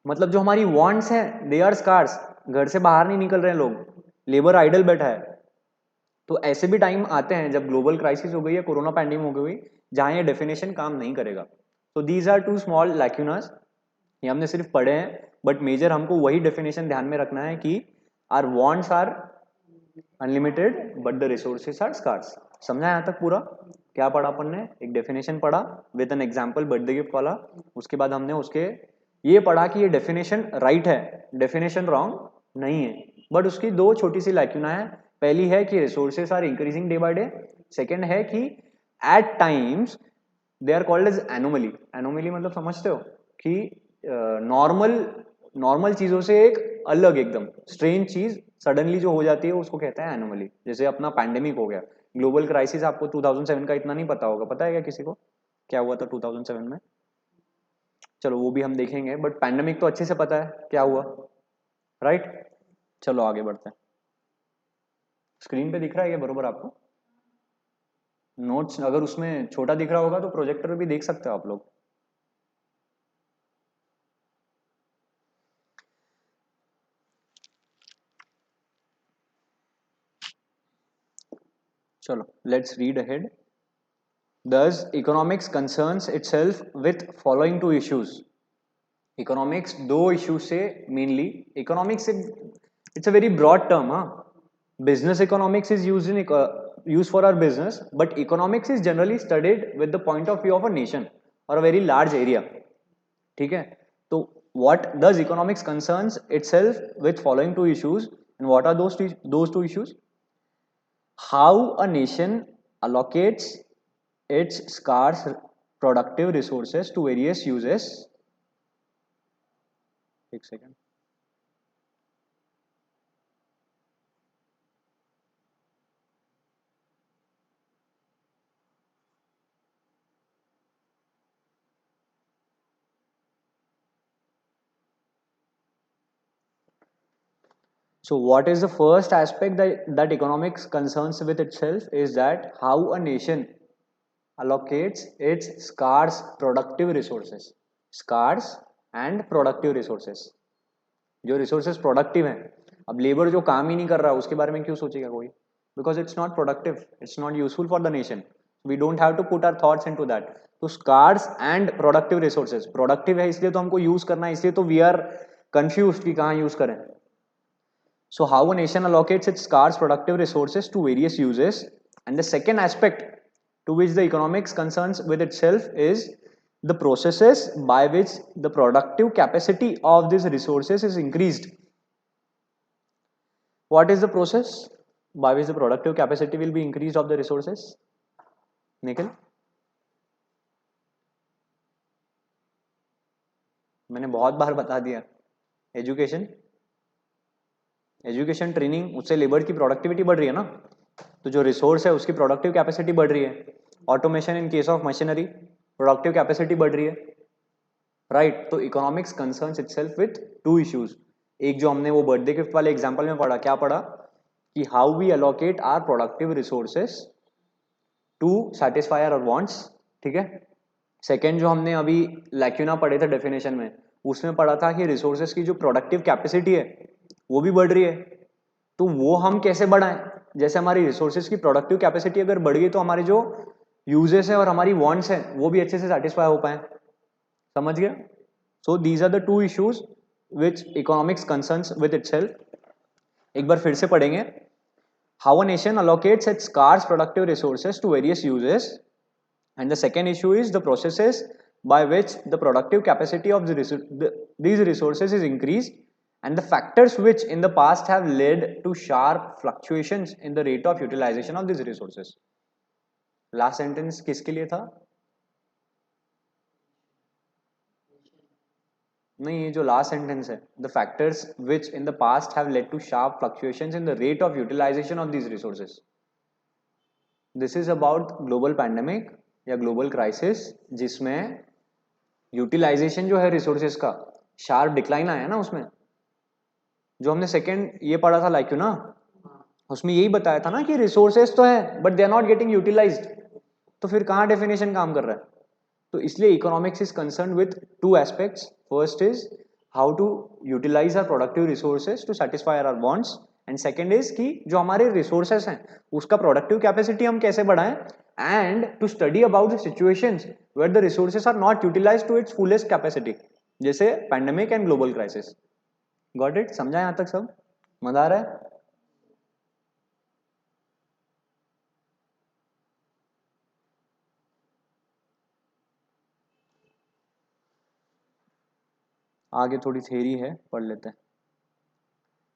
मतलब जो हमारी वांट्स हैं दे आर स्कार्स, घर से बाहर नहीं निकल रहे हैं लोग, लेबर आइडल बैठा है. तो ऐसे भी टाइम आते हैं जब ग्लोबल क्राइसिस हो गई है, कोरोना पैंडेमिक हो गई, जहां ये डेफिनेशन काम नहीं करेगा. तो दीज आर टू स्मॉल लैक्यूनास, ये हमने सिर्फ पढ़े हैं, बट मेजर हमको वही डेफिनेशन ध्यान में रखना है कि our wants are unlimited but the resources are scarce. समझा यहाँ तक पूरा? क्या पढ़ा अपन ने? एक डेफिनेशन पढ़ा with an example, birthday gift वाला. उसके बाद हमने उसके ये पढ़ा कि ये डेफिनेशन राइट है, डेफिनेशन रॉन्ग नहीं है, बट उसकी दो छोटी सी लैक्यूना है. पहली है कि resources are increasing day by day. Second है कि at times they are called as anomaly. Anomaly मतलब समझते हो कि नॉर्मल चीजों से एक अलग एकदम स्ट्रेंज चीज सडनली जो हो जाती है उसको कहते हैं एनोमली. जैसे अपना पैंडेमिक हो गया, ग्लोबल क्राइसिस, आपको 2007 का इतना नहीं पता होगा, पता है क्या किसी को क्या हुआ था 2007 में? चलो वो भी हम देखेंगे, बट पैंडेमिक तो अच्छे से पता है क्या हुआ, राइट? चलो आगे बढ़ते हैं. स्क्रीन पे दिख रहा है क्या बरोबर आपको? नोट्स अगर उसमें छोटा दिख रहा होगा तो प्रोजेक्टर भी देख सकते हो आप लोग. चलो let's read ahead. Thus, economics concerns itself with following two issues. Economics दो issues से mainly. Economics it's a very broad term, हाँ. Business economics is used for our business, but economics is generally studied with the point of view of a nation or a very large area. ठीक है? तो what does economics concerns itself with following two issues, and what are those two issues? How a nation allocates its scarce productive resources to various uses, एक second. So what is the first aspect that economics concerns with itself is that how a nation allocates its scarce productive resources. Scarce and productive resources. जो resources productive हैं, अब labour जो काम ही नहीं कर रहा उसके बारे में क्यों सोचेगा कोई? Because it's not productive, it's not useful for the nation. We don't have to put our thoughts into that. तो scarce and productive resources. Productive है इसलिए तो हमको use करना है, इसलिए तो we are confused कि कहाँ use करें. So how a nation allocates its scarce productive resources to various uses, and the second aspect to which the economics concerns with itself is the processes by which the productive capacity of these resources is increased. What is the process by which the productive capacity will be increased of the resources? Nikhil? मैंने बहुत बार बता दिया. Education, education training, उससे labour की productivity बढ़ रही है ना, तो जो रिसोर्स है उसकी प्रोडक्टिव कैपेसिटी बढ़ रही है. Automation in case of machinery, productive capacity बढ़ रही है, राइट. तो economics concerns itself with to issues. एक जो हमने वो बर्थडे गिफ्ट वाले एग्जांपल में पढ़ा, क्या पढ़ा कि how we allocate our productive resources to satisfy our wants, ठीक है. सेकेंड जो हमने अभी लैक्यूना पढ़े थे डेफिनेशन में, उसमें पढ़ा था कि रिसोर्सेज की जो प्रोडक्टिव कैपेसिटी है वो भी बढ़ रही है. तो वो हम कैसे बढ़ाएं? जैसे हमारी रिसोर्सेज की प्रोडक्टिव कैपेसिटी अगर बढ़ गई तो हमारे जो यूजेस है और हमारी वांट्स हैं वो भी अच्छे से सेटिस्फाई हो पाए. समझ गया? So these are the two issues which economics concerns with itself. एक बार फिर से पढ़ेंगे. How a nation allocates its scarce productive resources to various uses, and the second issue is the processes by which the productive capacity of these resources is increased, and the factors which in the past have led to sharp fluctuations in the rate of utilization of these resources. Last sentence किसके लिए था? नहीं, ये जो last sentence है, the factors which in the past have led to sharp fluctuations in the rate of utilization of these resources. This is about global pandemic या global crisis, जिसमें utilisation जो है रिसोर्सेज का शार्प डिक्लाइन आया ना. उसमें जो हमने सेकंड ये पढ़ा था लाइक यू ना, उसमें यही बताया था ना कि रिसोर्सेज तो है but they are not getting utilized. तो फिर कहाँ डेफिनेशन काम कर रहा है? तो इसलिए economics is concern with two aspects. First is how to utilize our productive resources to satisfy our wants, and second is कि जो हमारे रिसोर्सेज हैं उसका प्रोडक्टिव कैपेसिटी हम कैसे बढ़ाएं, and to study about the situations where the resources are not utilized to its fullest capacity, जैसे pandemic and global crisis. Got it? समझा यहाँ तक सब? मजा आ रहा है? आगे थोड़ी थ्योरी है, पढ़ लेते हैं.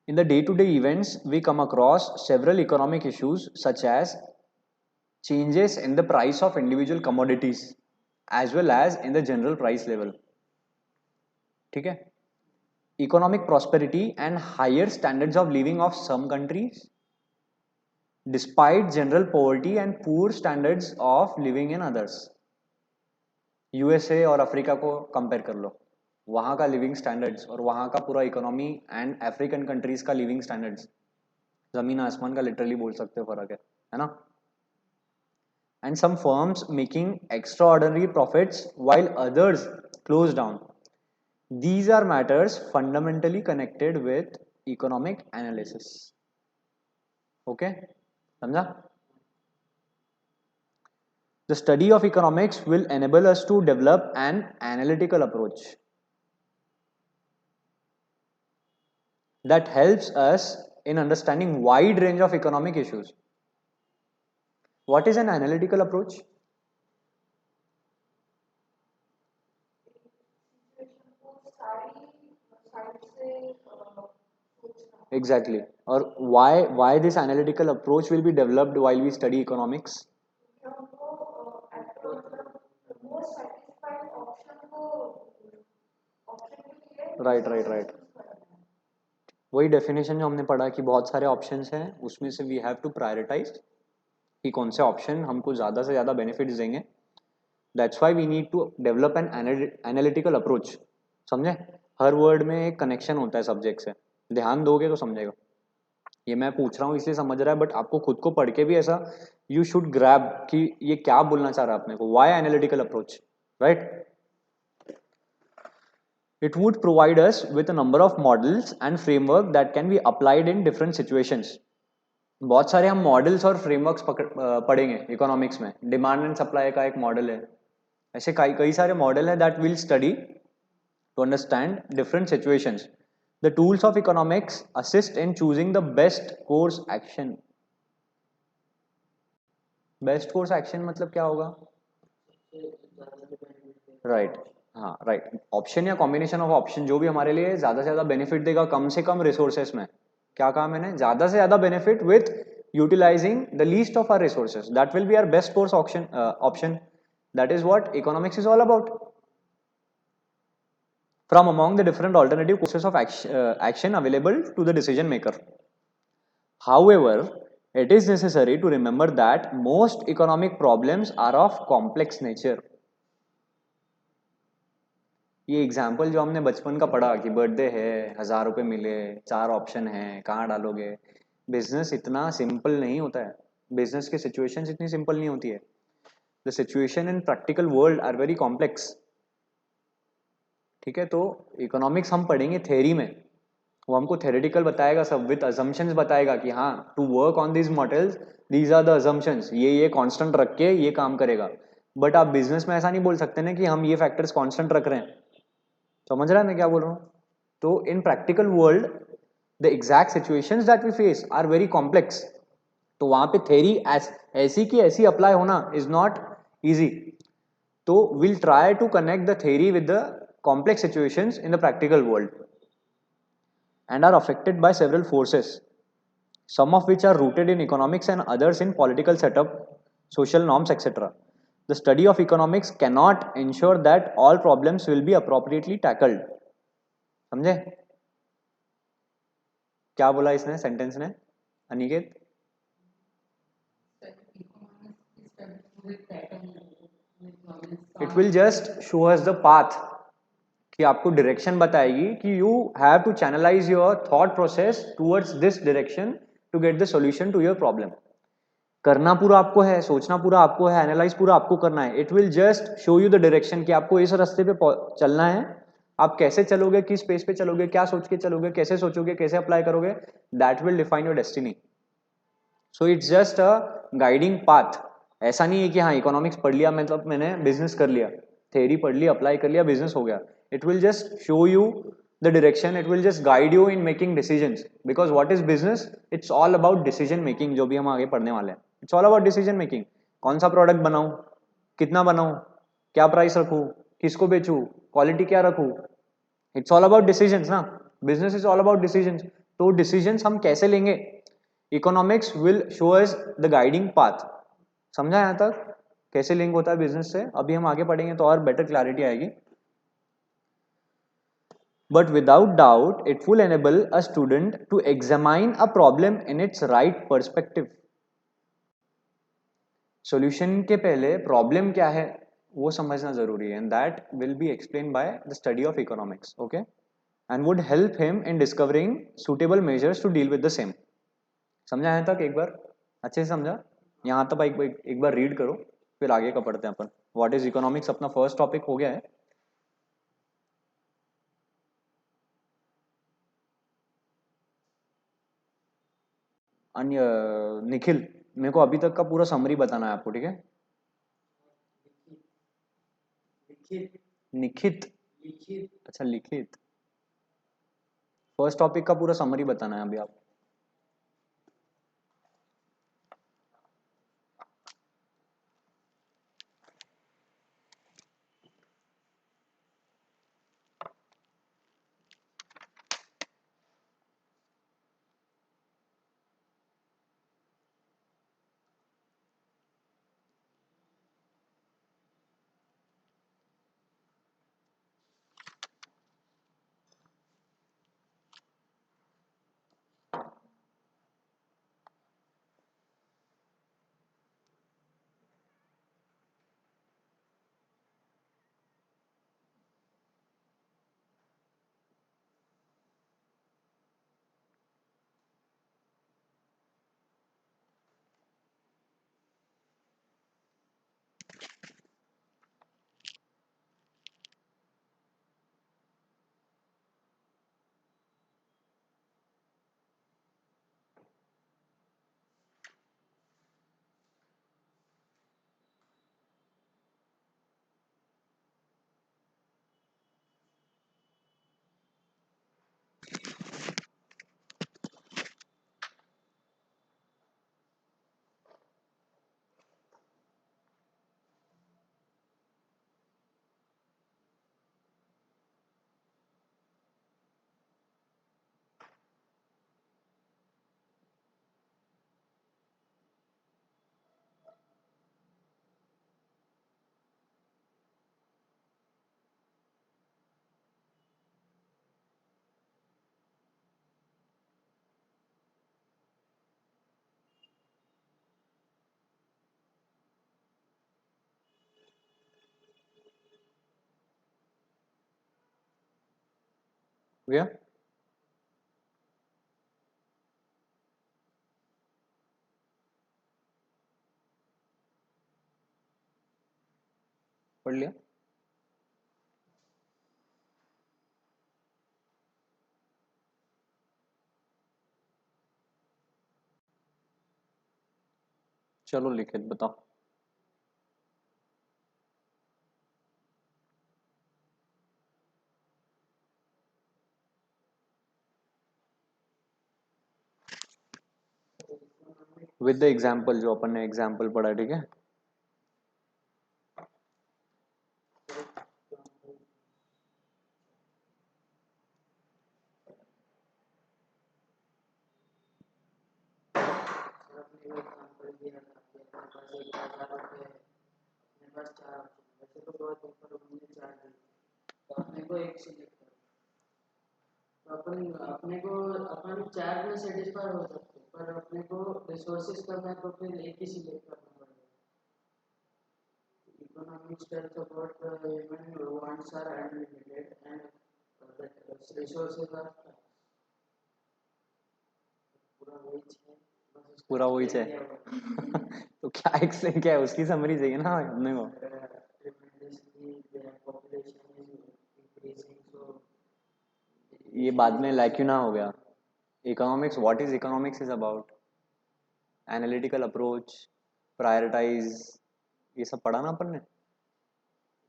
In the day-to-day events, we come across several economic issues such as changes in the price of individual commodities as well as in the general price level. ठीक है? Economic prosperity and higher standards of living of some countries despite general poverty and poor standards of living in others. USA और Africa को compare कर लो, वहाँ का living standards और वहाँ का पूरा इकोनॉमी एंड अफ्रीकन कंट्रीज का लिविंग स्टैंडर्ड्स जमीन आसमान का लिटरली बोल सकते हो फर्क है ना. And some firms making extraordinary profits while others close down. These are matters fundamentally connected with economic analysis. Okay? समझा? The study of economics will enable us to develop an analytical approach that helps us in understanding wide range of economic issues. What is an analytical approach? Exactly. Or why this analytical approach will be developed while we study economics? Right right right, वही definition जो हमने पढ़ा कि बहुत सारे options हैं, उसमें से वी हैव टू प्रायोरिटाइज कि कौन से ऑप्शन हमको ज़्यादा से ज़्यादा बेनिफिट्स देंगे. That's why we need to develop an analytical approach. समझे? हर वर्ड में एक कनेक्शन होता है सब्जेक्ट से, ध्यान दोगे तो समझेगा. ये मैं पूछ रहा हूँ इसलिए समझ रहा है, बट आपको खुद को पढ़ के भी ऐसा यू शुड ग्रैब कि ये क्या बोलना चाह रहा है अपने को. Why analytical approach, right? It would provide us with a number of models and framework that can be applied in different situations. बहुत सारे हम मॉडल्स और फ्रेमवर्क्स पढ़ेंगे इकोनॉमिक्स में. डिमांड एंड सप्लाई का एक मॉडल है, ऐसे कई कई सारे मॉडल है that will study to understand different situations. The tools of economics assist in choosing the best course action. Best course action मतलब क्या होगा? राइट, हाँ राइट. ऑप्शन या कॉम्बिनेशन ऑफ ऑप्शन जो भी हमारे लिए ज्यादा से ज्यादा बेनिफिट देगा कम से कम रिसोर्सेस में. क्या कहा मैंने? ज्यादा से ज्यादा benefit with utilizing the least of our resources. That will be our best course option. That is what economics is all about. From among the different alternative courses of action available to the decision maker. However, it is necessary to remember that most economic problems are of complex nature. ये example जो हमने बचपन का पढ़ा कि birthday है, 1000 रुपये मिले, 4 ऑप्शन हैं, कहाँ डालोगे. बिजनेस इतना सिंपल नहीं होता है. बिजनेस की सिचुएशंस इतनी सिंपल नहीं होती है. The situation in practical world are very complex. ठीक है, तो इकोनॉमिक्स हम पढ़ेंगे थ्योरी में, वो हमको थ्योरेटिकल बताएगा सब, विद अजम्पशंस बताएगा कि हाँ to work on these models these are the assumptions, ये कांस्टेंट रख के ये काम करेगा. बट आप बिजनेस में ऐसा नहीं बोल सकते ना कि हम ये फैक्टर्स कांस्टेंट रख रहे हैं. समझ रहा है मैं क्या बोल रहा हूँ? तो in practical world the exact situations that we face are very complex. तो वहां पे थ्योरी ऐसी की ऐसी अप्लाई होना इज नॉट इजी. तो will try to connect the theory with the complex situations in the practical world and are affected by several forces, some of which are rooted in economics and others in political setup, social norms, etc. The study of economics cannot ensure that all problems will be appropriately tackled. समझे क्या बोला इसने sentence ने, Aniket? It will just show us the path, कि आपको direction बताएगी कि you have to channelize your thought process towards this direction to get the solution to your problem. करना पूरा आपको है, सोचना पूरा आपको है, एनालाइज पूरा आपको करना है. It will just show you the direction कि आपको इस रास्ते पे चलना है. आप कैसे चलोगे, किस पेस पे चलोगे, क्या सोच के चलोगे, कैसे सोचोगे, कैसे अप्लाई करोगे, that will define your destiny. So it's just a guiding path. ऐसा नहीं है कि हाँ इकोनॉमिक्स पढ़ लिया मतलब मैंने बिजनेस कर लिया, थ्योरी पढ़ ली, अप्लाई कर लिया, बिजनेस हो गया. It will just show you the direction. It will just guide you in making decisions, because what is business? It's all about decision making, जो भी हम आगे पढ़ने वाले हैं. It's all about decision making. कौन सा प्रोडक्ट बनाऊं, कितना बनाऊं, क्या प्राइस रखूं, किसको बेचूं, क्वालिटी क्या रखूं. इट्स ऑल अबाउट डिसीजंस ना. Business is all about decisions. तो डिसीजंस हम कैसे लेंगे, economics will show us the guiding path. समझा यहां तक कैसे लिंक होता है बिजनेस से? अभी हम आगे पढ़ेंगे तो और बेटर क्लैरिटी आएगी. But without doubt, it will enable a student to examine a problem in its right perspective. Solution के पहले problem क्या है वो समझना जरूरी है, and that will be explained by the study of economics, okay? And would help him in discovering suitable measures to deal with the same. समझा यहाँ तक? एक बार अच्छे से समझा? यहाँ तक एक बार रीड करो, फिर आगे का पढ़ते हैं अपन. What is economics अपना फर्स्ट टॉपिक हो गया है. अन्य निखिल, मेरे को अभी तक का पूरा समरी बताना है आपको, ठीक है? निखित, अच्छा लिखित. फर्स्ट टॉपिक का पूरा समरी बताना है अभी आप. भैया पढ़ लिया? चलो लिखे बताओ। विद द एग्जाम्पल, जो अपन ने एग्जाम्पल पढ़ा, ठीक है। अपने को अपन चार में सेटिस्फाई हो सकते, पर अपने को रिसोर्सेज करना है तो फिर एक ही सिलेक्ट करना पड़ेगा। Economics tells about human wants are unlimited and resources are पूरा वही है, बस उसका पूरा वही explain है। किया हुआ है। तो क्या एक्सप्लेन क्या है, उसकी समरी चाहिए ना अपने को। Tremendously, their population is increasing, so ये बाद में लैक्यूना हो गया। Economics, what is economics is about analytical approach, prioritize, ये सब पढ़ा ना अपन ने।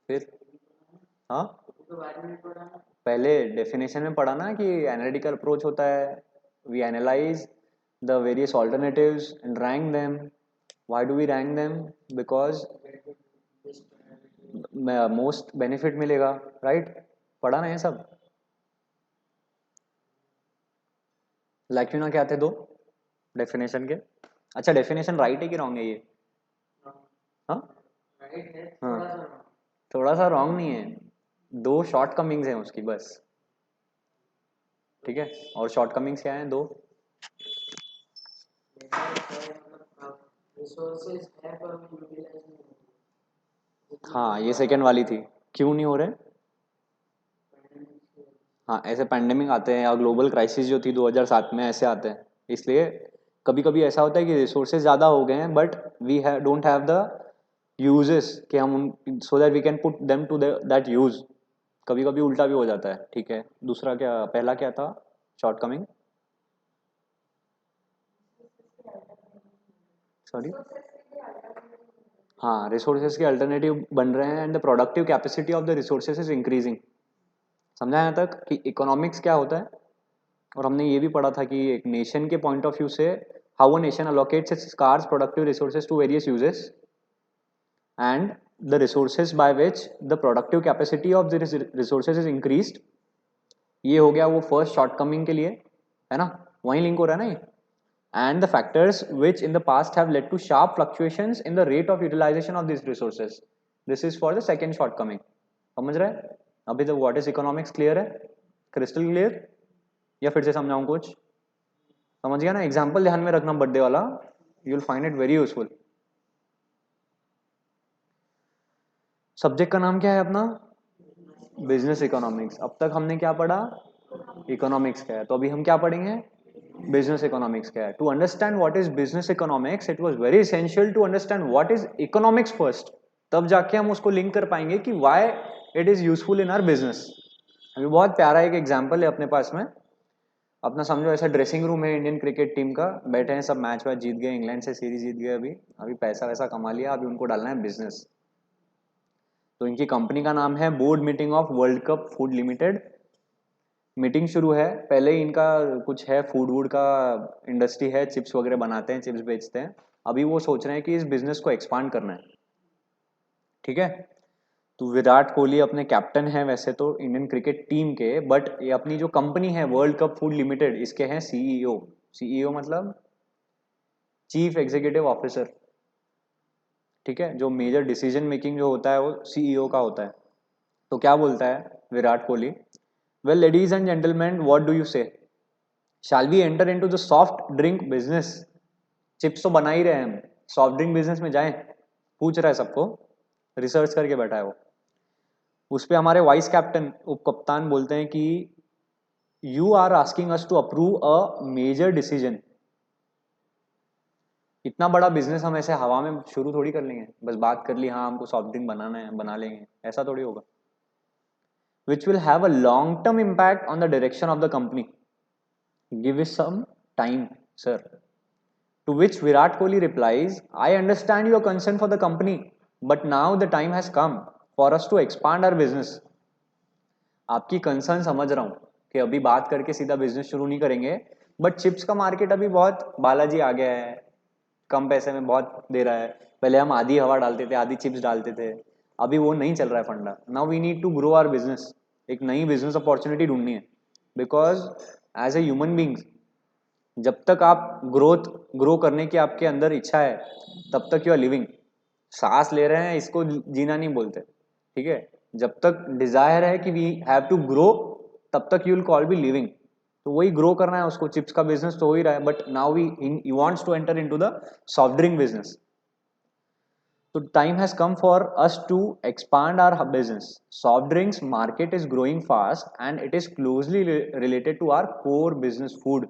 फिर हाँ, तो बाद में पढ़ा ना। पहले डेफिनेशन में पढ़ा ना कि एनालिटिकल अप्रोच होता है, we analyze the various alternatives and rank them. Why do we rank them? Because most benefit मिलेगा, राइट? पढ़ा ना ये सब? लैक्यूना क्या थे दो डेफिनेशन के? अच्छा, डेफिनेशन राइट है कि रॉन्ग है ये? हाँ राइट है, हाँ, थोड़ा सा wrong। थोड़ा सा रॉन्ग नहीं है, दो शॉर्ट कमिंग्स हैं उसकी बस, ठीक है। और शॉर्ट कमिंग्स क्या हैं दो? रिसोर्सेज है पर वो यूटिलाइज नहीं होती। हाँ, ये सेकंड वाली थी। क्यों नहीं हो रहे? हाँ, ऐसे पैंडेमिक आते हैं या ग्लोबल क्राइसिस जो थी 2007 में, ऐसे आते हैं। इसलिए कभी कभी ऐसा होता है कि रिसोर्सेज ज़्यादा हो गए हैं but we don't have the uses कि हम उन, so that we can put them to that use. कभी कभी उल्टा भी हो जाता है, ठीक है। दूसरा क्या, पहला क्या था शॉर्ट कमिंग? सॉरी, हाँ, रिसोर्सेज के अल्टरनेटिव बन रहे हैं and the productive capacity of the resources is increasing. समझा यहाँ तक कि इकोनॉमिक्स क्या होता है? और हमने ये भी पढ़ा था कि एक नेशन के पॉइंट ऑफ व्यू से how a nation allocates its scarce productive resources to various uses and the resources by which the productive capacity of the resources is increased. ये हो गया वो फर्स्ट शॉर्ट कमिंग के लिए, है ना? वहीं लिंक हो रहा है ना ये। and the factors which in the past have led to sharp fluctuations in the rate of utilization of these resources. This is for the second shortcoming. समझ रहे हैं? अभी तक व्हाट इज इकोनॉमिक्स क्लियर है? Crystal clear? या फिर से समझाऊं कुछ? समझ गया ना? एग्जाम्पल ध्यान में रखना बर्थडे वाला, you will find it very useful. Subject का नाम क्या है अपना? Business economics. अब तक हमने क्या पढ़ा? इकोनॉमिक्स क्या है, तो अभी हम क्या पढ़ेंगे? बिजनेस इकोनॉमिक्स क्या है। To understand what is business economics it was very essential to understand what is economics first, तब जाके हम उसको लिंक कर पाएंगे कि why it is useful in our business. अभी बहुत प्यारा एक एग्जांपल है अपने पास में। अपना समझो ऐसा ड्रेसिंग रूम है इंडियन क्रिकेट टीम का, बैठे हैं सब, मैच वैच जीत गए, इंग्लैंड से सीरीज जीत गए, अभी अभी पैसा वैसा कमा लिया, अभी उनको डालना है बिजनेस। तो इनकी कंपनी का नाम है board meeting of world cup food limited. Meeting शुरू है, पहले ही इनका कुछ है फूड वूड का इंडस्ट्री है, चिप्स वगैरह बनाते हैं, चिप्स बेचते हैं। अभी वो सोच रहे हैं कि इस बिजनेस को एक्सपांड करना है, ठीक है। तो विराट कोहली अपने कैप्टन है वैसे तो इंडियन क्रिकेट टीम के, बट ये अपनी जो कंपनी है वर्ल्ड कप फूड लिमिटेड, इसके हैं सीईओ। सीईओ मतलब चीफ एग्जीक्यूटिव ऑफिसर, ठीक है। जो मेजर डिसीजन मेकिंग जो होता है वो सीईओ का होता है। तो क्या बोलता है Virat Kohli? Well ladies and gentleman, what do you say, shall we enter into the soft drink business? Chips तो बना ही रहे हैं हम, सॉफ्ट ड्रिंक बिजनेस में जाएं? पूछ रहा है सबको, रिसर्च करके बैठा है वो। उस पे हमारे वाइस कैप्टन उप कप्तान बोलते हैं कि you are asking us to approve a major decision. इतना बड़ा बिजनेस हम ऐसे हवा में शुरू थोड़ी कर लेंगे, बस बात कर ली हाँ हमको सॉफ्ट ड्रिंक बनाना है बना लेंगे, ऐसा थोड़ी होगा। Which will have a long term impact on the direction of the company, give it some time sir. To which Virat Kohli replies, I understand your concern for the company, but now the time has come for us to expand our business. आपकी concern समझ रहा हूँ कि अभी बात करके सीधा business शुरू नहीं करेंगे, बट चिप्स का मार्केट अभी बहुत बालाजी आ गया है, कम पैसे में बहुत दे रहा है। पहले हम आधी हवा डालते थे, आधी चिप्स डालते थे, अभी वो नहीं चल रहा है फंडा। Now we need to grow our business, एक नई बिजनेस अपॉर्चुनिटी ढूंढनी है। Because as a human beings, जब तक आप ग्रो करने की आपके अंदर इच्छा है, तब तक यू आर लिविंग। सांस ले रहे हैं इसको जीना नहीं बोलते, ठीक है। जब तक डिजायर है कि वी हैव टू ग्रो, तब तक you will call B living. तो वही ग्रो करना है उसको। चिप्स का बिजनेस तो हो ही रहा है, but now we wants to enter into the soft drink business. तो time has come for us to expand our business. Soft drinks market is growing fast and it is closely related to our core business food.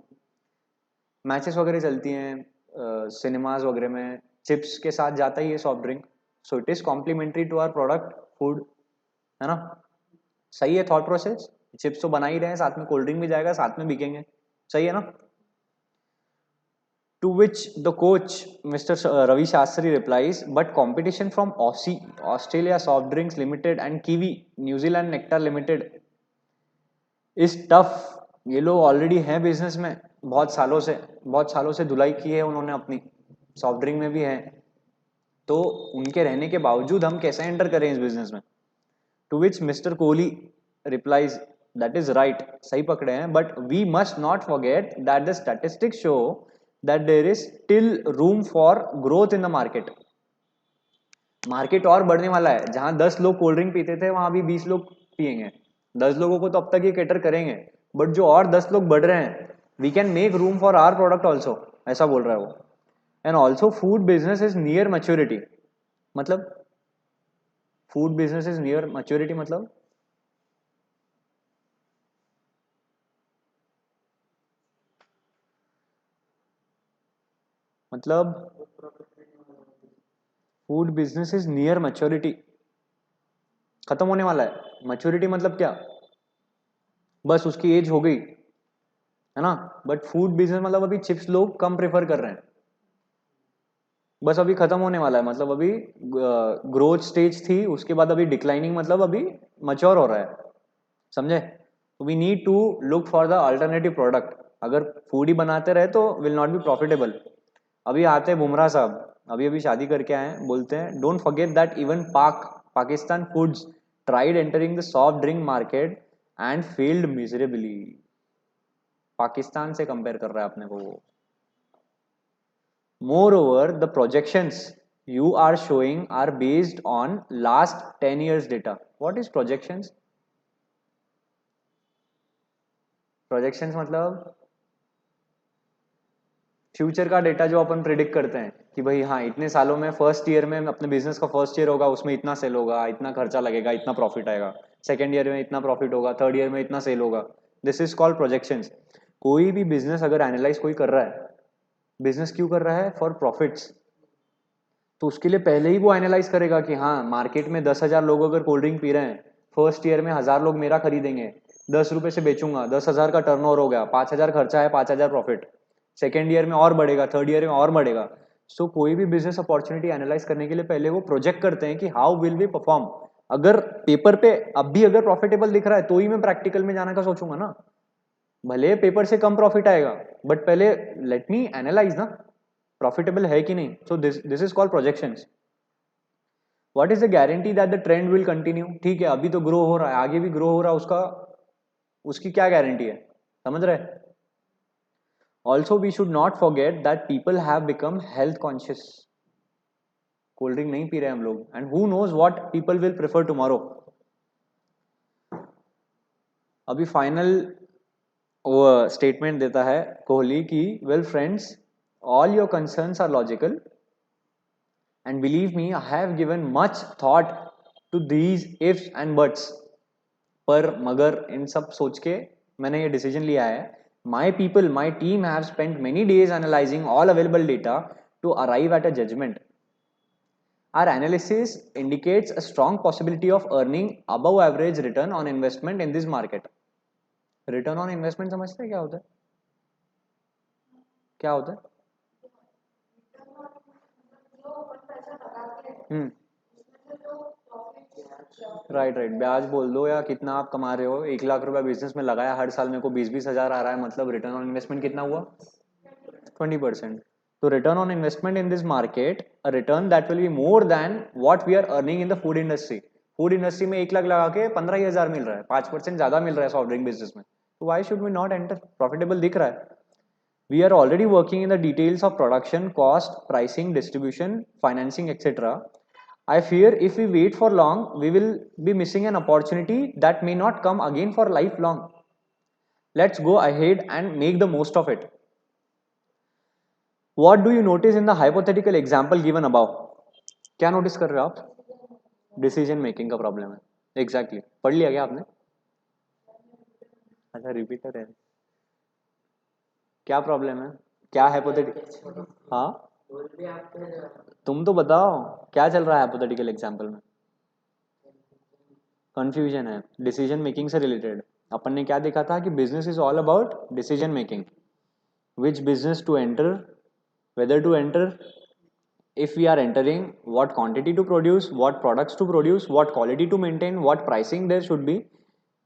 Matches वगैरह चलती हैं cinemas वगैरह में, chips के साथ जाता ही है soft drink. So it is complementary to our product food, है ना। सही है थॉट प्रोसेस। चिप्स तो बना ही रहे हैं, साथ में कोल्ड ड्रिंक भी जाएगा, साथ में बिकेंगे, सही है ना। To which the coach mister Ravi Shastri replies, but competition from Aussie Australia soft drinks limited and Kiwi New Zealand nectar limited is tough. ये लोग ऑलरेडी हैं बिजनेस में बहुत सालों से धुलाई की है उन्होंने अपनी, सॉफ्ट ड्रिंक में भी है। तो उनके रहने के बावजूद हम कैसे एंटर करें इस बिजनेस में। To which mister Kohli replies, that is right, सही पकड़े हैं, but we must not forget that the statistics show that there is still room for growth in the market. Market और बढ़ने वाला है। जहां 10 लोग कोल्ड ड्रिंक पीते थे, वहां भी 20 लोग पियेंगे। 10 लोगों को तो अब तक ये कैटर करेंगे, बट जो और 10 लोग बढ़ रहे हैं, we can make room for our product also, ऐसा बोल रहा है वो। And also food business is near maturity. मतलब food business is near maturity मतलब food business is near maturity, खत्म होने वाला है। मैच्योरिटी मतलब क्या, बस उसकी एज हो गई, है ना। बट फूड बिजनेस मतलब अभी चिप्स लोग कम प्रेफर कर रहे हैं, बस अभी खत्म होने वाला है। मतलब अभी ग्रोथ स्टेज थी, उसके बाद अभी डिक्लाइनिंग, मतलब अभी मच्योर हो रहा है, समझे। We need to look for the alternative product. अगर फूड ही बनाते रहे तो विल नॉट बी प्रॉफिटेबल। अभी आते हैं बुमराह साहब, अभी अभी शादी करके आए हैं, बोलते हैं don't forget that even Pakistan foods tried entering the soft drink market and failed miserably. Pakistan से कंपेयर कर रहा है अपने को वो। Moreover, the projections you are showing are based on last 10 years data. What is projections? Projections मतलब future का data जो अपन प्रिडिक्ट करते हैं कि भाई हाँ इतने सालों में, फर्स्ट ईयर में अपने बिजनेस का फर्स्ट ईयर होगा, उसमें इतना सेल होगा, इतना खर्चा लगेगा, इतना प्रॉफिट आएगा। सेकेंड ईयर में इतना प्रॉफिट होगा, थर्ड ईयर में इतना सेल होगा। This is called projections. कोई भी बिजनेस अगर एनालाइज कोई कर रहा है, बिजनेस क्यों कर रहा है, फॉर प्रॉफिट्स। तो उसके लिए पहले ही वो एनालाइज करेगा कि हाँ मार्केट में 10,000 लोग अगर कोल्ड ड्रिंक पी रहे हैं, फर्स्ट ईयर में 1,000 लोग मेरा खरीदेंगे, 10 रुपए से बेचूंगा, 10,000 का टर्नओवर हो गया, 5,000 खर्चा है, 5,000 प्रॉफिट। सेकेंड ईयर में और बढ़ेगा, थर्ड ईयर में और बढ़ेगा। सो कोई भी बिजनेस अपॉर्चुनिटी एनालाइज करने के लिए पहले वो प्रोजेक्ट करते हैं कि हाउ विल वी परफॉर्म। अगर पेपर पे अब भी अगर प्रॉफिटेबल दिख रहा है, तो ही मैं प्रैक्टिकल में जाने का सोचूंगा ना। भले पेपर से कम प्रॉफिट आएगा, बट पहले लेट मी एनालाइज ना, प्रॉफिटेबल है कि नहीं। So this is called projections. What is the guarantee that the trend will continue. ठीक है अभी तो ग्रो हो रहा है, आगे भी ग्रो हो रहा है, उसका उसकी क्या गारंटी है, समझ रहे। Also we should not forget that people have become health conscious. Cold drink नहीं पी रहे हम लोग, and who knows what people will prefer tomorrow. अभी फाइनल वो स्टेटमेंट देता है कोहली की, well friends, all your concerns are logical and believe me, I have given much thought to these ifs and buts। पर मगर इन सब सोच के मैंने ये डिसीजन लिया है. My people, my team have spent many days analyzing all available data to arrive at a judgement. Our analysis indicates a strong possibility of earning above average return on investment in this market. Return on investment समझते हैं क्या होता है? क्या होता है? Right right, ब्याज बोल दो या कितना आप कमा रहे हो. 1 लाख रुपया बिजनेस में लगाया, हर साल मेरे को 20-20 हज़ार आ रहा है, मतलब रिटर्न ऑन इन्वेस्टमेंट कितना हुआ? 20%. So return on investment in this market, a return that will be more than what we are earning in the food industry. Food industry में 1 लाख लगा के 15,000 मिल रहा है, 5% ज्यादा मिल रहा है सॉफ्ट ड्रिंक बिजनेस में. तो why should we not enter? Profitable दिख रहा है. We are already working in the details of production, cost, pricing, distribution, financing etcetera. I fear if we wait for long, we will be missing an opportunity that may not come again for lifelong. Let's go ahead and make the most of it. What do you notice in the hypothetical example given above? क्या notice कर रहे हो आप? Decision making का problem है. Exactly पढ़ लिया क्या आपने? अच्छा, रिपीटर है. क्या प्रॉब्लम है? क्या हाइपोथेटिकल? हाँ, तुम तो बताओ क्या चल रहा है हाइपोथेटिकल एग्जाम्पल में? कंफ्यूजन है डिसीजन मेकिंग से रिलेटेड. अपन ने क्या देखा था कि business is all about decision making. Which business to enter, whether to enter, if we are entering, what quantity to produce, what products to produce, what quality to maintain, what pricing there should be.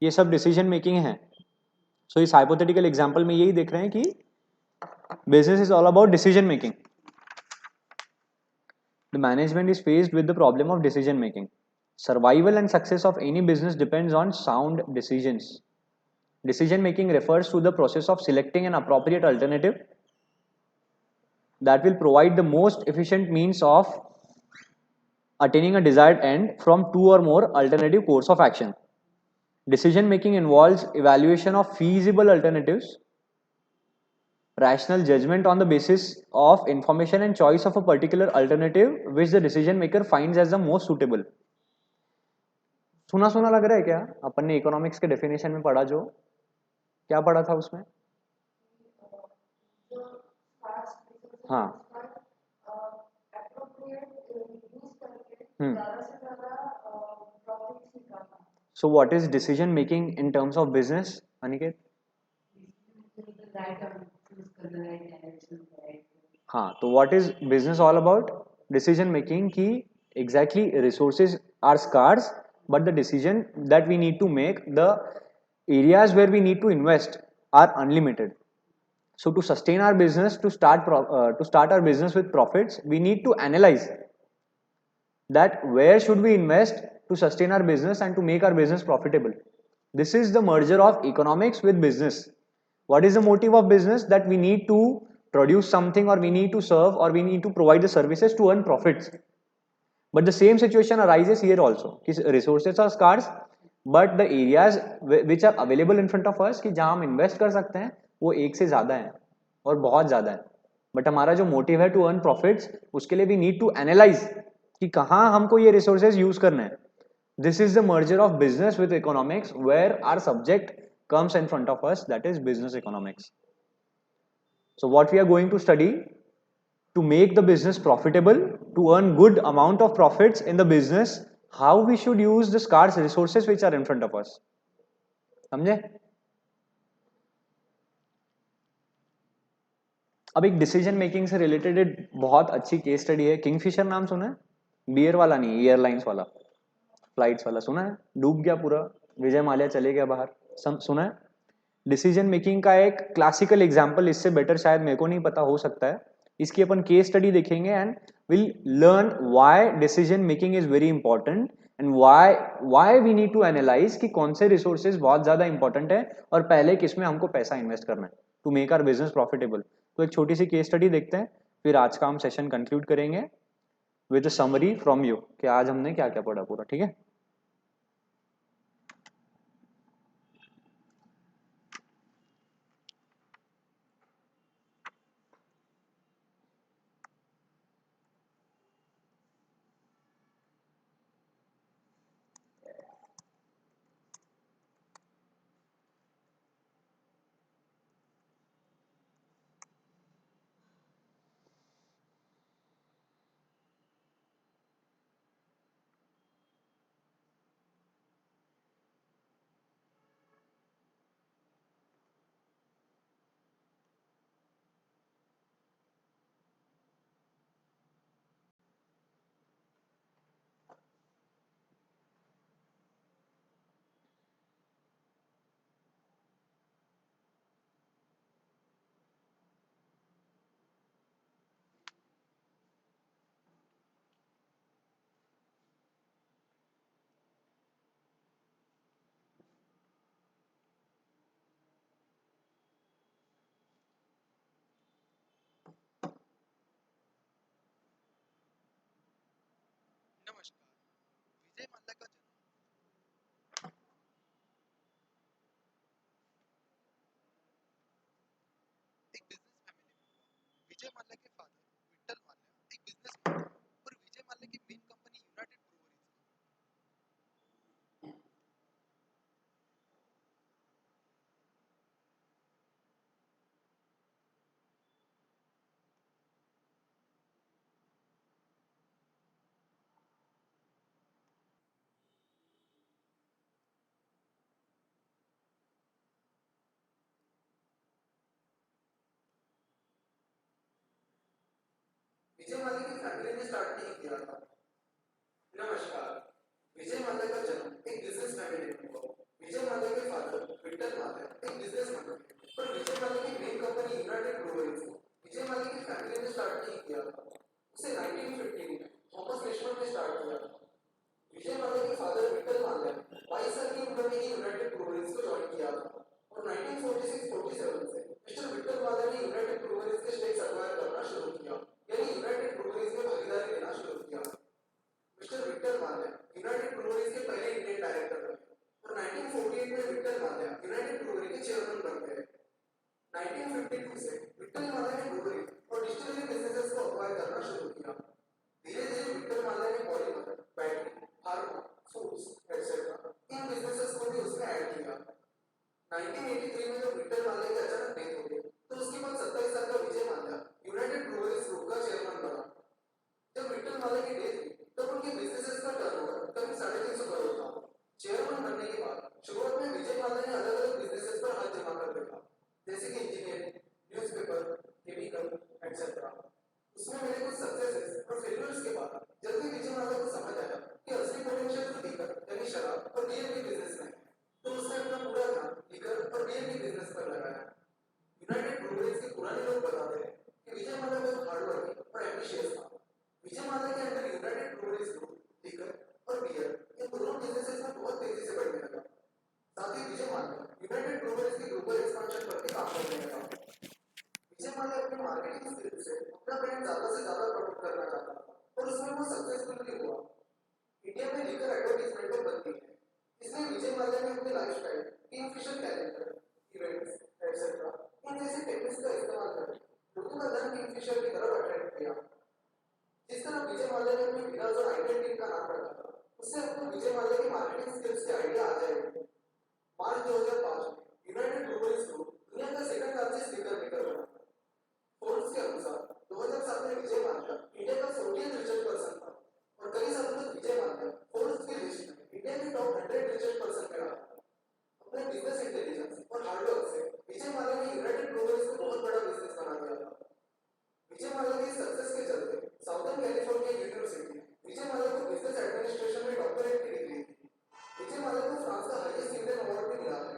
ये सब decision making है. सो इस hypothetical example में यही देख रहे हैं कि business is all about decision making. The management is faced with the problem of decision making. Survival and success of any business depends on sound decisions. Decision making refers to the process of selecting an appropriate alternative that will provide the most efficient means of attaining a desired end from two or more alternative course of action. Decision making involves evaluation of feasible alternatives, rational judgment on the basis of information and choice of a particular alternative which the decision maker finds as the most suitable. सुना सुना लग रहा है क्या? अपन ने economics के definition में पढ़ा, जो क्या पढ़ा था उसमें? हाँ. So what is decision making in terms of business, Aniket? हाँ, तो what is business all about? Decision making की exactly resources are scarce, but the decision that we need to make, the areas where we need to invest are unlimited. So to sustain our business, to start our business with profits, we need to analyze that where should we invest to sustain our business and to make our business profitable. This is the merger of economics with business. What is the motive of business? That we need to produce something, or we need to serve, or we need to provide the services to earn profits. But the same situation arises here also. Resources are scarce, but the areas which are available in front of us कि जहाँ हम invest कर सकते हैं वो एक से ज़्यादा है और बहुत ज़्यादा है. बट हमारा जो मोटिव है टू अर्न प्रॉफिट्स, उसके लिए भी नीड टू एनालाइज कि कहाँ हमको ये रिसोर्सेज यूज करना है. This is the merger of business with economics, where our subject comes in front of us, that is business economics. So what we are going to study to make the business profitable, to earn good amount of profits in the business, how we should use the scarce resources which are in front of us. समझे? अब एक decision making से related एक बहुत अच्छी case study है. Kingfisher नाम सुना है? बियर वाला नहीं, एयरलाइंस वाला, फ्लाइट्स वाला. सुना है? डूब गया पूरा, विजय माल्या चले गया बाहर. सुना है? डिसीजन मेकिंग का एक क्लासिकल एग्जांपल, इससे बेटर शायद मेरे को नहीं पता, हो सकता है. इसकी अपन केस स्टडी देखेंगे and will learn why decision making is very important and why we need to analyse कि कौन से रिसोर्सेज बहुत ज्यादा इंपॉर्टेंट है और पहले किस में हमको पैसा इन्वेस्ट करना है to make our business profitable. तो एक छोटी सी केस स्टडी देखते हैं, फिर आज का हम सेशन कंक्लूड करेंगे with a summary from you कि आज हमने क्या क्या पढ़ा पूरा. ठीक है? विजय माल्या की फैमिली ने स्टार्ट नहीं किया था। नमस्कार। विजय माल्या का जन्म एक बिजनेस फैमिली में हुआ। विजय माल्या के फादर विठल माल्या एक बिजनेसमैन थे, पर विजय माल्या की मेन कंपनी यूनाइटेड ब्रूअरीज थी। विजय माल्या की फैमिली ने स्टार्ट नहीं किया था, उसे 1915 में थॉमस लेशमैन ने स्टार्ट किया था। विजय माल्या के फादर विठल माल्या 22 साल की उम्र में ही यूनाइटेड ब्रूअरीज को ज्वाइन किया था और 1946-47 से मिस्टर विठल माल्या ने यूनाइटेड ब्रूअरीज के स्टेक्स एक्वायर करना शुरू किया, यानी यूनाइटेड ब्रूअरीज में भागीदारी लेना शुरू किया। Mister Vithal Mallya United Breweries के पहले इंडियन डायरेक्टर बने और 1948 में विठल माल्या यूनाइटेड ब्रूअरी के चेयरमैन बन गए। 1952 से विठल माल्या ने ब्रूअरी और डिस्टिलरी बिजनेसेस को एक्वायर करना शुरू किया। धीरे-धीरे विठल माल्या ने polymer, battery, pharma, foods, etcetera इन बिजनेसेस को भी उसमें ऐड किया। 1983 में जब विठल माल्या की अचानक डेथ हो गई, तो उसके बाद 27 साल का Vijay Mallya United breweries group का चेयरमैन बना। जब विठल माल्या की डेथ हुई, तब उनके बिजनेसेस का टर्नओवर करीब 350 करोड़ था। चेयरमैन बनने के बाद शुरुआत में विजय माल्या ने अलग-अलग बिजनेसेस पर हाथ जमा कर रखा, जैसे कि इंजीनियरिंग, न्यूज़पेपर, केमिकल, एटसेट्रा। उसमें मिले कुछ सक्सेसेस और फेलियर्स के बाद जल्दी विजय माल्या को समझ आया कि असली पोटेंशियल तो लीकर यानी शराब और बियर के बिजनेस में है, तो उसने अपना पूरा ध्यान लीकर और बियर के बिजनेस पर लगाया। यूनाइटेड ब्रूअरीज के पुराने लोग बताते हैं कि विजय माल्या बहुत हार्डवर्किंग और एम्बिशियस था। विजय माल्या के अंदर यूनाइटेड ब्रूअरीज ग्रुप लीकर और बियर इन दोनों बिजनेसेस में बहुत तेजी से बढ़ने लगा। साथ ही विजय माल्या यूनाइटेड ब्रूअरीज के ग्लोबल एक्सपेंशन पर भी काम करने लगा। विजय माल्या अपनी मार्केटिंग स्किल से अपना ब्रांड ज्यादा से ज्यादा प्रमोट करना चाहता था और उसमें वो सक्सेसफुल भी हुआ। इंडिया में लीकर एडवर्टाइजमेंट बनती है, इसलिए विजय माल्या ने अपनी lifestyle, Kingfisher calendar, events, etcetera इन जैसी टेक्निक्स का इस्तेमाल करके लोगों का ध्यान किंगफिशर की तरफ अट्रैक्ट किया। जिस तरह विजय माल्या ने अपनी विनर्स और आइडेंटिटी का नाम रखा था, उससे आपको विजय माल्या की मार्केटिंग स्किल्स के आइडिया आ जाएंगे। मार्च 2005 में यूनाइटेड ब्रूअरीज ग्रुप दुनिया का सेकंड लार्जेस्ट लीकर मेकर बना। फोर्ब्स के अनुसार 2007 में विजय माल्या इंडिया का 40th रिचेस्ट पर्सन था और कई सालों तक विजय माल्या फोर्ब्स की लिस्ट में इंडिया के टॉप 100 रिचेस्ट पर्सन में रहा। अपने बिजनेस इंटेलिजेंस और हार्डवर्क से विजय माल्या ने यूनाइटेड ब्रूअरीज को बहुत बड़ा बिजनेस बना दिया था। विजय माल्या की सक्सेस के चलते southern California university Vijay Mallya को बिजनेस एडमिनिस्ट्रेशन में डॉक्टरेट की डिग्री दी। विजय माल्या को फ्रांस का हाईएस्ट इंडियन अवार्ड भी मिला है।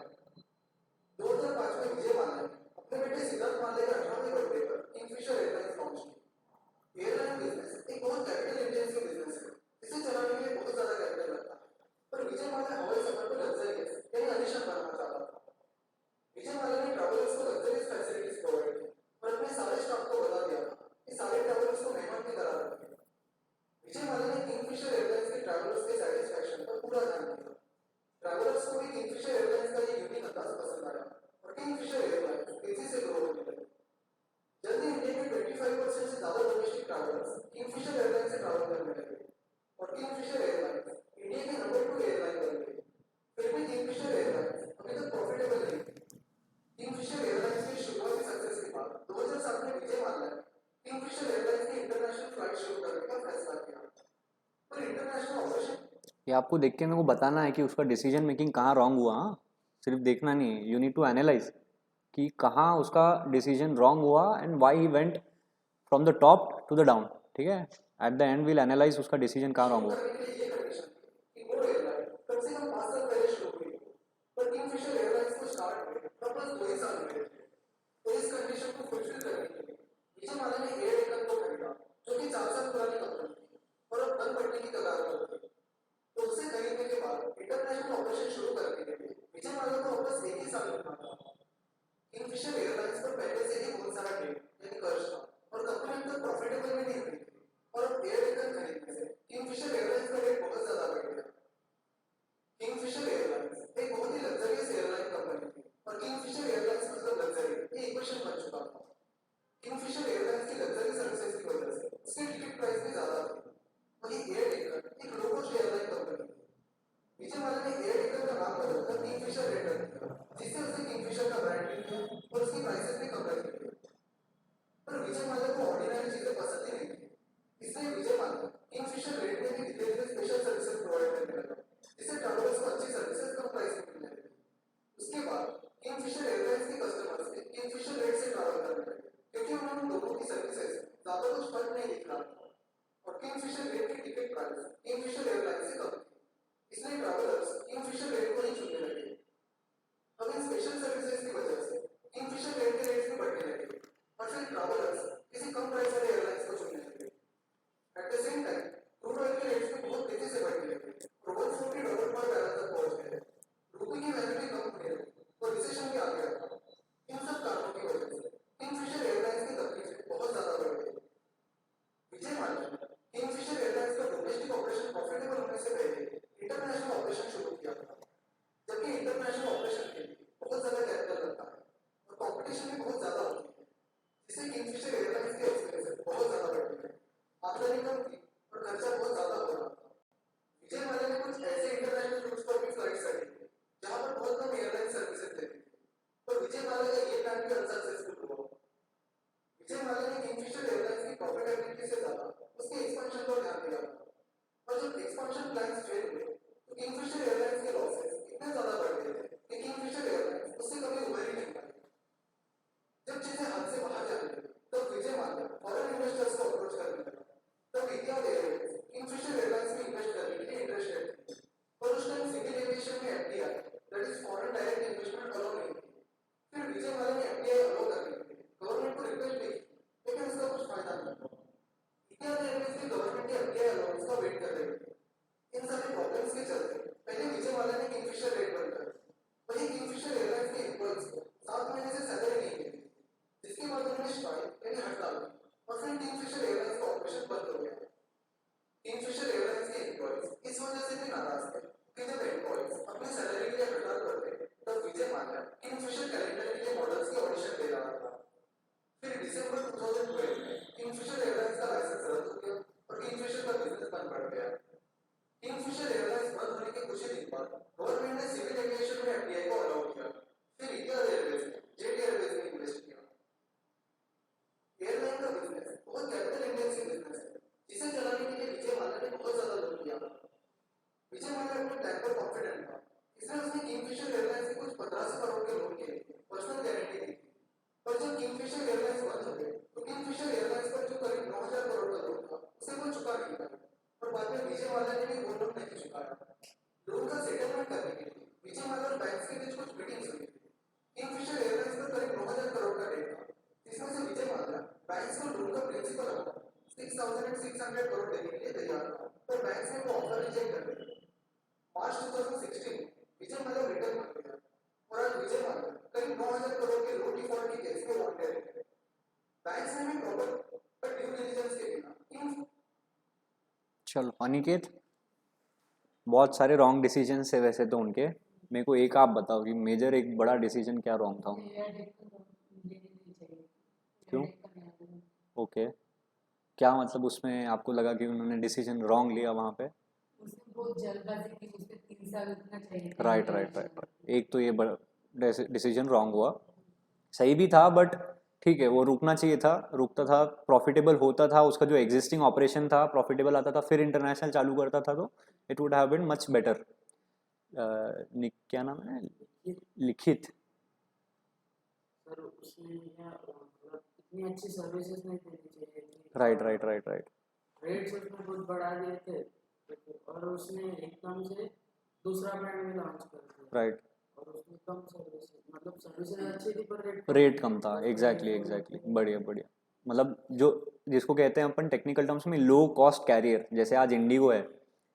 2005 में विजय माल्या ने अपने बेटे सिद्धार्थ माल्या के 18वें बर्थडे पर किंगफिशर एयरलाइंस लॉन्च की। एयरलाइन बिजनेस एक बहुत कैपिटल इंटेंसिव बिजनेस है, इसे चलाने के लिए बहुत ज्यादा कैपिटल लगता है, पर विजय माल्या हवाई सफर को लग्जरियस यानी आलीशान बनाना चाहता था। विजय माल्या ने ट्रैवलर्स को लग्जरियस फैसिलिटीज प्रोवाइड की और अपने सारे स्टाफ को बता दिया था कि सारे ट्रैवलर्स को मेहमान की तरह रखें। विजय माल्या ने किंगफिशर एयरलाइंस के ट्रैवलर्स के सैटिस्फैक्शन पर पूरा ध्यान दिया। ट्रैवलर्स को भी किंगफिशर एयरलाइंस का ये यूनिक अंदाज पसंद आया और किंगफिशर एयरलाइंस तेजी से ग्रो होने लगी। जल्दी इंडिया के 25% से ज्यादा डोमेस्टिक ट्रैवलर्स किंगफिशर एयरलाइंस से ट्रैवल करने लगे और किंगफिशर एयरलाइंस इंडिया की नंबर 2 एयरलाइन बन गई। फिर भी किंगफिशर एयरलाइंस अभी तक प्रॉफिटेबल नहीं थी। किंगफिशर एयरलाइंस की शुरुआती सक्सेस के बाद 2007 में विजय माल्या ने किंगफिशर एयरलाइंस की इंटरनेशनल फ्लाइट शुरू करने का फैसला किया। पर इंटरनेशनल ऑपरेशन ये आपको देख के मेरे को बताना है कि उसका डिसीजन मेकिंग कहाँ रॉन्ग हुआ। हाँ, सिर्फ देखना नहीं है, यू नीड टू एनालाइज कि कहाँ उसका डिसीजन रॉन्ग हुआ and why he went from the top to the down. ठीक है, at the end will analyze उसका डिसीजन कहाँ रॉन्ग हुआ। करने के लिए ये कंडीशन थी कि वो एयरलाइन कम से कम 5 साल पहले शुरू हुई, पर किंगफिशर एयरलाइंस को स्टार्ट हुए तब बस 2 ही साल हुए थे। तो इस कंडीशन को फुलफिल करने के लिए विजय माल्या ने एयर इंडिया को खरीदा, जो कि 4 साल पुरानी कंपनी थी और अब बंद पड़ने की कगार पर थी। तो उसे खरीदने के बाद इंटरनेशनल ऑपरेशन शुरू करने के लिए विजय माल्या को वापस 1 ही साल मिलना था। किंगफिशर एयरलाइंस पर पहले से ही बहुत सारा डेट यानी कर्ज था और कंपनी अब तक प्रॉफिटेबल भी नहीं हुई थी और अब एयर इंडिया खरीदने से किंगफिशर एयरलाइंस का रेट बहुत ज्यादा बढ़ गया। किंगफिशर का ब्रांड भी किया और उसकी प्राइसेस भी कम रखी। पर विजय माल्या को ऑर्डिनरी चीजें पसंद ही नहीं थी, इसलिए विजय माल्या किंगफिशर रेट में भी धीरे धीरे स्पेशल सर्विसेज प्रोवाइड करने लगा, जिससे ट्रैवलर्स को अच्छी सर्विसेज कम प्राइस में मिलने लगी। उसके बाद किंगफिशर एयरलाइंस के कस्टमर्स भी किंगफिशर रेट से ट्रैवल करने लगे, क्योंकि उन्होंने दोनों की सर्विसेज ज्यादा कुछ फर्क नहीं दिख रहा था और किंगफिशर रेट की टिकट प्राइस किंगफिशर एयरलाइंस से कम थी, इसलिए ट्रैवलर्स किंगफिशर रेट को ही चुनने लगे। अब इन स्पेशल सर्विसेज की वजह से किंगफिशर रेट के रेट्स भी बढ़ने लगे और फिर ट्रैवलर्स किसी कम प्राइस वाले एयरलाइंस को चुनने लगे। At the same time crude oil के रेट्स भी बहुत तेजी से बढ़ने लगे और $140 पर बैरल तक पहुंच गए। रुपये की वैल्यू भी कम होने लगी और रिसेशन भी आ गया था। इन सब कारणों की वजह से किंगफिशर एयरलाइंस की तकलीफें बहुत ज्यादा बढ़ गई। विजय माल्या ने किंगफिशर एयरलाइंस का डोमेस्टिक ऑपरेशन प्रॉफिटेबल होने से पहले इंटरनेशनल ऑपरेशन शुरू किया था, जबकि इंटरनेशनल ऑपरेशन के लिए बहुत ज्यादा कैपिटल लगता है और कंपटीशन भी बहुत ज्यादा होती है, जिससे किंगफिशर एयरलाइंस के एक्सपेंसेस बहुत ज्यादा बढ़ गए। आमदनी कम थी और खर्चा बहुत ज्यादा हो रहा था। विजय माल्या ने कुछ ऐसे इंटरनेशनल रूट्स पर भी फ्लाइट्स रखी थी जहां पर बहुत कम एयरलाइन सर्विसेज देती थी, पर विजय माल्या का ये प्लान भी अनसक्सेसफुल हुआ। विजय माल्या ने किंगफिशर एयरलाइंस की प्रॉफिटेबिलिटी से ज्यादा उसके एक्सपेंशन पर ध्यान दिया था और जब एक्सपेंशन प्लान्स फेल हुए तो किंगफिशर एयरलाइंस के लॉसेस इतने ज्यादा बढ़ गए थे कि किंगफिशर एयरलाइंस उससे कभी उभर ही नहीं पाई। जब चीजें हाथ से बाहर जाने लगी तब विजय माल्या फॉरेन इन्वेस्टर्स को अप्रोच करने लगा। तब इतिहाद एयरवेज किंगफिशर एयरलाइंस में इन्वेस्ट करने के लिए इंटरेस्टेड थी, पर उस टाइम सिविल एविएशन में FDI that is foreign direct investment allow नहीं थी। फिर विजय माल्या ने एफडीआई अलाउ करने के लिए गवर्नमेंट को रिक्वेस्ट भी की, लेकिन उसका कुछ फायदा नहीं हुआ। इतिहाद एयरवेज की गवर्नमेंट के एफडीआई अलाउंस का वेट कर रही थी। इन सारे प्रॉब्लम्स के चलते पहले विजय माल्या ने किंगफिशर रेट बंद कर दी। वहीं किंगफिशर एयरलाइंस के एम्प्लॉइज को 7 महीने से सैलरी नहीं मिली, जिसके बाद उन्होंने स्ट्राइक यानी हड़ताल की और फिर किंगफिशर एयरलाइंस का ऑपरेशन बंद हो गया। किंगफिशर एयरलाइंस के एम्प्लॉइज इस वजह से भी नाराज थे कि जब एम्प्लॉइज अपनी सैलरी के लिए हड़ताल करते तब विजय माल्या किंगफिशर कैलेंडर के लिए मॉडल्स की ऑडिशन दे रहा था। फिर दिसंबर 2012 में किंगफिशर एयरलाइंस का लाइसेंस रद्द हो गया और किंगफिशर का बिजनेस बंद पड़ गया। किंगफिशर एयरलाइंस बंद होने के कुछ ही दिन बाद गवर्नमेंट ने सिविल एविएशन में एफडीआई को अलाउ किया। फिर इतिहाद एयरवेज ने जेट एयरवेज में इन्वेस्ट किया। एयरलाइन का बिजनेस बहुत कैपिटल इंटेंसिव बिजनेस है, जिसे चलाने के लिए विजय माल्या ने बहुत ज्यादा लोन किया। विजय माल्या अपने प्लान पर कॉन्फिडेंट था, इसलिए उसने किंगफिशर एयरलाइंस के कुछ 1500 करोड़ के लोन के लिए पर्सनल गारंटी दी। पर जब किंगफिशर एयरलाइंस बंद हो गई तो किंगफिशर एयरलाइंस पर जो करीब 9000 करोड़ का लोन था उसे वो चुका नहीं पाया और बाद में विजय माल्या ने भी वो लोन नहीं चुकाया। लोन का सेटलमेंट करने के लिए विजय माल्या और बैंक्स के बीच कुछ मीटिंग्स हुई थी। किंगफिशर एयरलाइंस पर करीब 9000 करोड़ का डेट था, जिसमें से विजय माल्या बैंक्स को लोन का प्रिंसिपल अमाउंट 6600 करोड़ देने के लिए तैयार था, पर बैंक्स ने वो ऑफर रिजेक्ट कर दिया। मार्च 2016 में विजय माल्या रिटर्न बन गया और आज विजय माल्या करीब 9000 करोड़ के लोन डिफॉल्ट के केस में वांटेड है। बैंक्स ने भी प्रॉपर ड्यू डिलिजेंस के बिना चलो अनिकेत, बहुत सारे रॉन्ग डिसीजन है वैसे तो उनके। मेरे को एक आप बताओ कि मेजर एक बड़ा डिसीजन क्या रॉन्ग था? क्यों? ओके, क्या मतलब उसमें आपको लगा कि उन्होंने डिसीजन रॉन्ग लिया वहाँ पे? उसने बहुत जल्दबाजी की, उसके 3 साल रुकना चाहिए था। राइट राइट राइट राइट, एक तो ये बड़ा डिसीजन रॉन्ग हुआ। सही भी था बट ठीक है, वो रुकना चाहिए था, रुकता था, प्रॉफिटेबल होता था, उसका जो एग्जिस्टिंग ऑपरेशन था प्रॉफिटेबल आता था, फिर इंटरनेशनल चालू करता था तो it would have been much better. क्या नाम है? लिखित। सर उसने इतनी अच्छी सर्विसेज नहीं देनी चाहिए थी। Right right right right, rates उसने बहुत बढ़ा दिए थे और उसने एकदम से दूसरा ब्रांड भी लॉन्च कर दिया। राइट, और उसमें कम सर्विसेज, मतलब सर्विसेज अच्छी थी पर रेट कम था। एग्जैक्टली एग्जैक्टली, बढ़िया बढ़िया। मतलब जो जिसको कहते हैं अपन टेक्निकल टर्म्स में लो कॉस्ट कैरियर, जैसे आज इंडिगो है,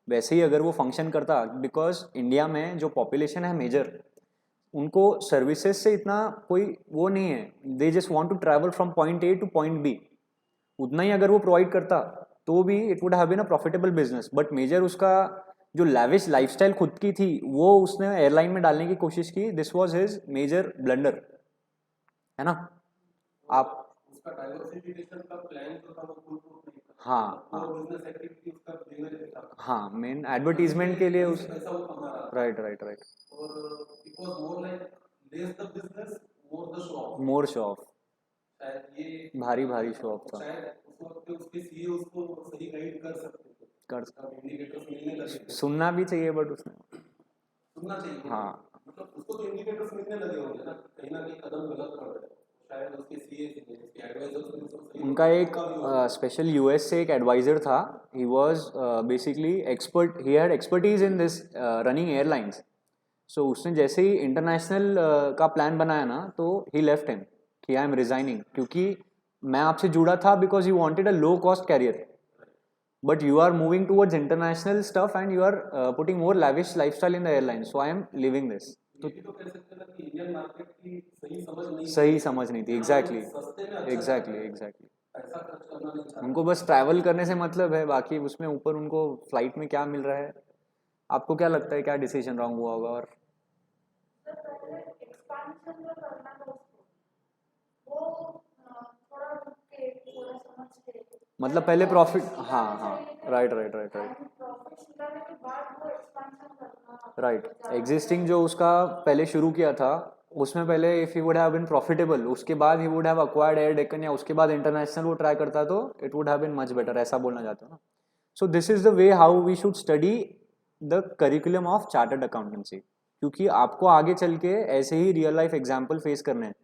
वैसे ही अगर वो फंक्शन करता, बिकॉज इंडिया में जो पॉपुलेशन है मेजर, उनको सर्विसेज से इतना कोई वो नहीं है, they just want to travel from point A to point B, उतना ही अगर वो प्रोवाइड करता तो भी it would have been a profitable business. But major उसका जो लैविश लाइफस्टाइल खुद की थी वो उसने एयरलाइन में डालने की कोशिश की। This was his major blunder, है ना? आप उसका डाइवर्सिफिकेशन का प्लान जो था वो फुलप्रूफ नहीं था। हाँ हाँ वो बिजनेस एक्टिविटी उसका बिजनेस था। हाँ, मेन एडवर्टीजमेंट के लिए उस पैसा वो कमा रहा था राइट राइट राइट और it was more like less the business more show off, शायद ये भारी भारी शो ऑफ था। शायद उस वक्त पे उसके सीए उसको सही गाइड कर सकते थे, कर अब इंडिकेटर्स मिलने लगे थे। सुनना भी चाहिए बट उसने, सुनना चाहिए, हाँ मतलब उसको तो इंडिकेटर्स मिलने लगे होंगे ना कहीं कदम गलत पड़ रहा है, शायद उसके सीए उसके एडवाइजर्स ने उसको सही उनका एक स्पेशल यूएस से एक एडवाइजर था, he was basically expert, he had expertise in this running airlines. So उसने जैसे ही इंटरनेशनल का प्लान बनाया ना, तो ही लेफ्ट हिम कि आई एम रिजाइनिंग, क्योंकि मैं आपसे जुड़ा था because you wanted a low cost carrier, but you are moving towards international stuff and you are putting more lavish lifestyle in the airline, so I am leaving this. ये भी तो कह सकते हैं ना कि इंडियन मार्केट की सही समझ नहीं थी, एग्जैक्टली सस्ते में अच्छा एग्जैक्टली एग्जैक्टली। पैसा खर्च करना नहीं चाहते। उनको बस ट्रैवल करने से मतलब है, बाकी उसमें ऊपर उनको फ्लाइट में क्या मिल रहा है। आपको क्या लगता है क्या डिसीजन रॉन्ग हुआ होगा? और एक्सपांशन जो करना था उसको वो थोड़ा रुक के थोड़ा समझ के, मतलब पहले प्रॉफिट, हाँ हाँ right right right right profit निकालने के बाद वो एक्सपांशन करना राइट। एग्जिस्टिंग जो उसका पहले शुरू किया था उसमें पहले if he would have been profitable, उसके बाद he would have acquired Air Deccan या उसके बाद इंटरनेशनल वो ट्राई करता, तो it would have been much better, ऐसा बोलना चाहते हो ना। So this is the way how we should study the curriculum of chartered accountancy, क्योंकि आपको आगे चल के ऐसे ही रियल लाइफ एग्जाम्पल फेस करने हैं।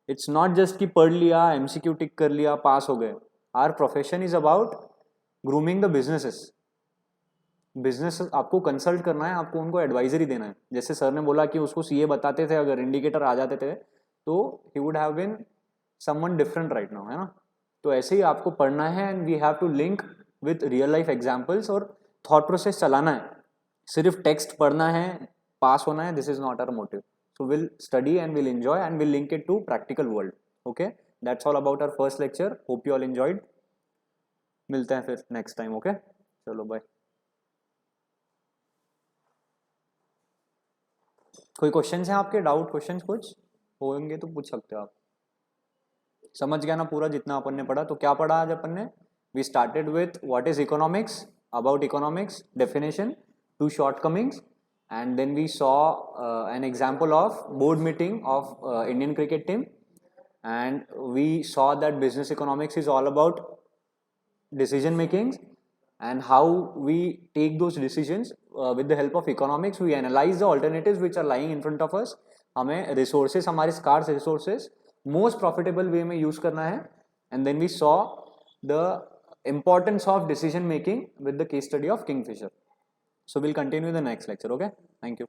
इट्स नॉट जस्ट कि पढ़ लिया, एमसीक्यू टिक कर लिया, पास हो गए। Our profession is about grooming the businesses. Business आपको कंसल्ट करना है, आपको उनको एडवाइजरी देना है। जैसे सर ने बोला कि उसको सीए बताते थे, अगर इंडिकेटर आ जाते थे तो he would have been someone different right now, है ना। तो ऐसे ही आपको पढ़ना है and we have to link with real life examples और थॉट प्रोसेस चलाना है। सिर्फ टेक्स्ट पढ़ना है, पास होना है, this is not our motive. So will study and will enjoy and will link it to practical world. Okay, that's all about our first lecture. Hope you all enjoyed. मिलते हैं फिर नेक्स्ट टाइम। ओके, चलो bye. कोई questions हैं आपके, doubt questions कुछ होंगे तो पूछ सकते हो आप। समझ गया ना पूरा जितना अपन ने पढ़ा? तो क्या पढ़ा आज अपन ने? We started with what is economics, about economics, definition, two shortcomings, and then we saw an example of board meeting of Indian cricket team, and we saw that business economics is all about decision making and how we take those decisions with the help of economics. We analyze the alternatives which are lying in front of us. हमें resources, हमारे scarce resources most profitable way में use करना है, and then we saw the importance of decision making with the case study of Kingfisher. So we'll continue the next lecture. Okay, thank you.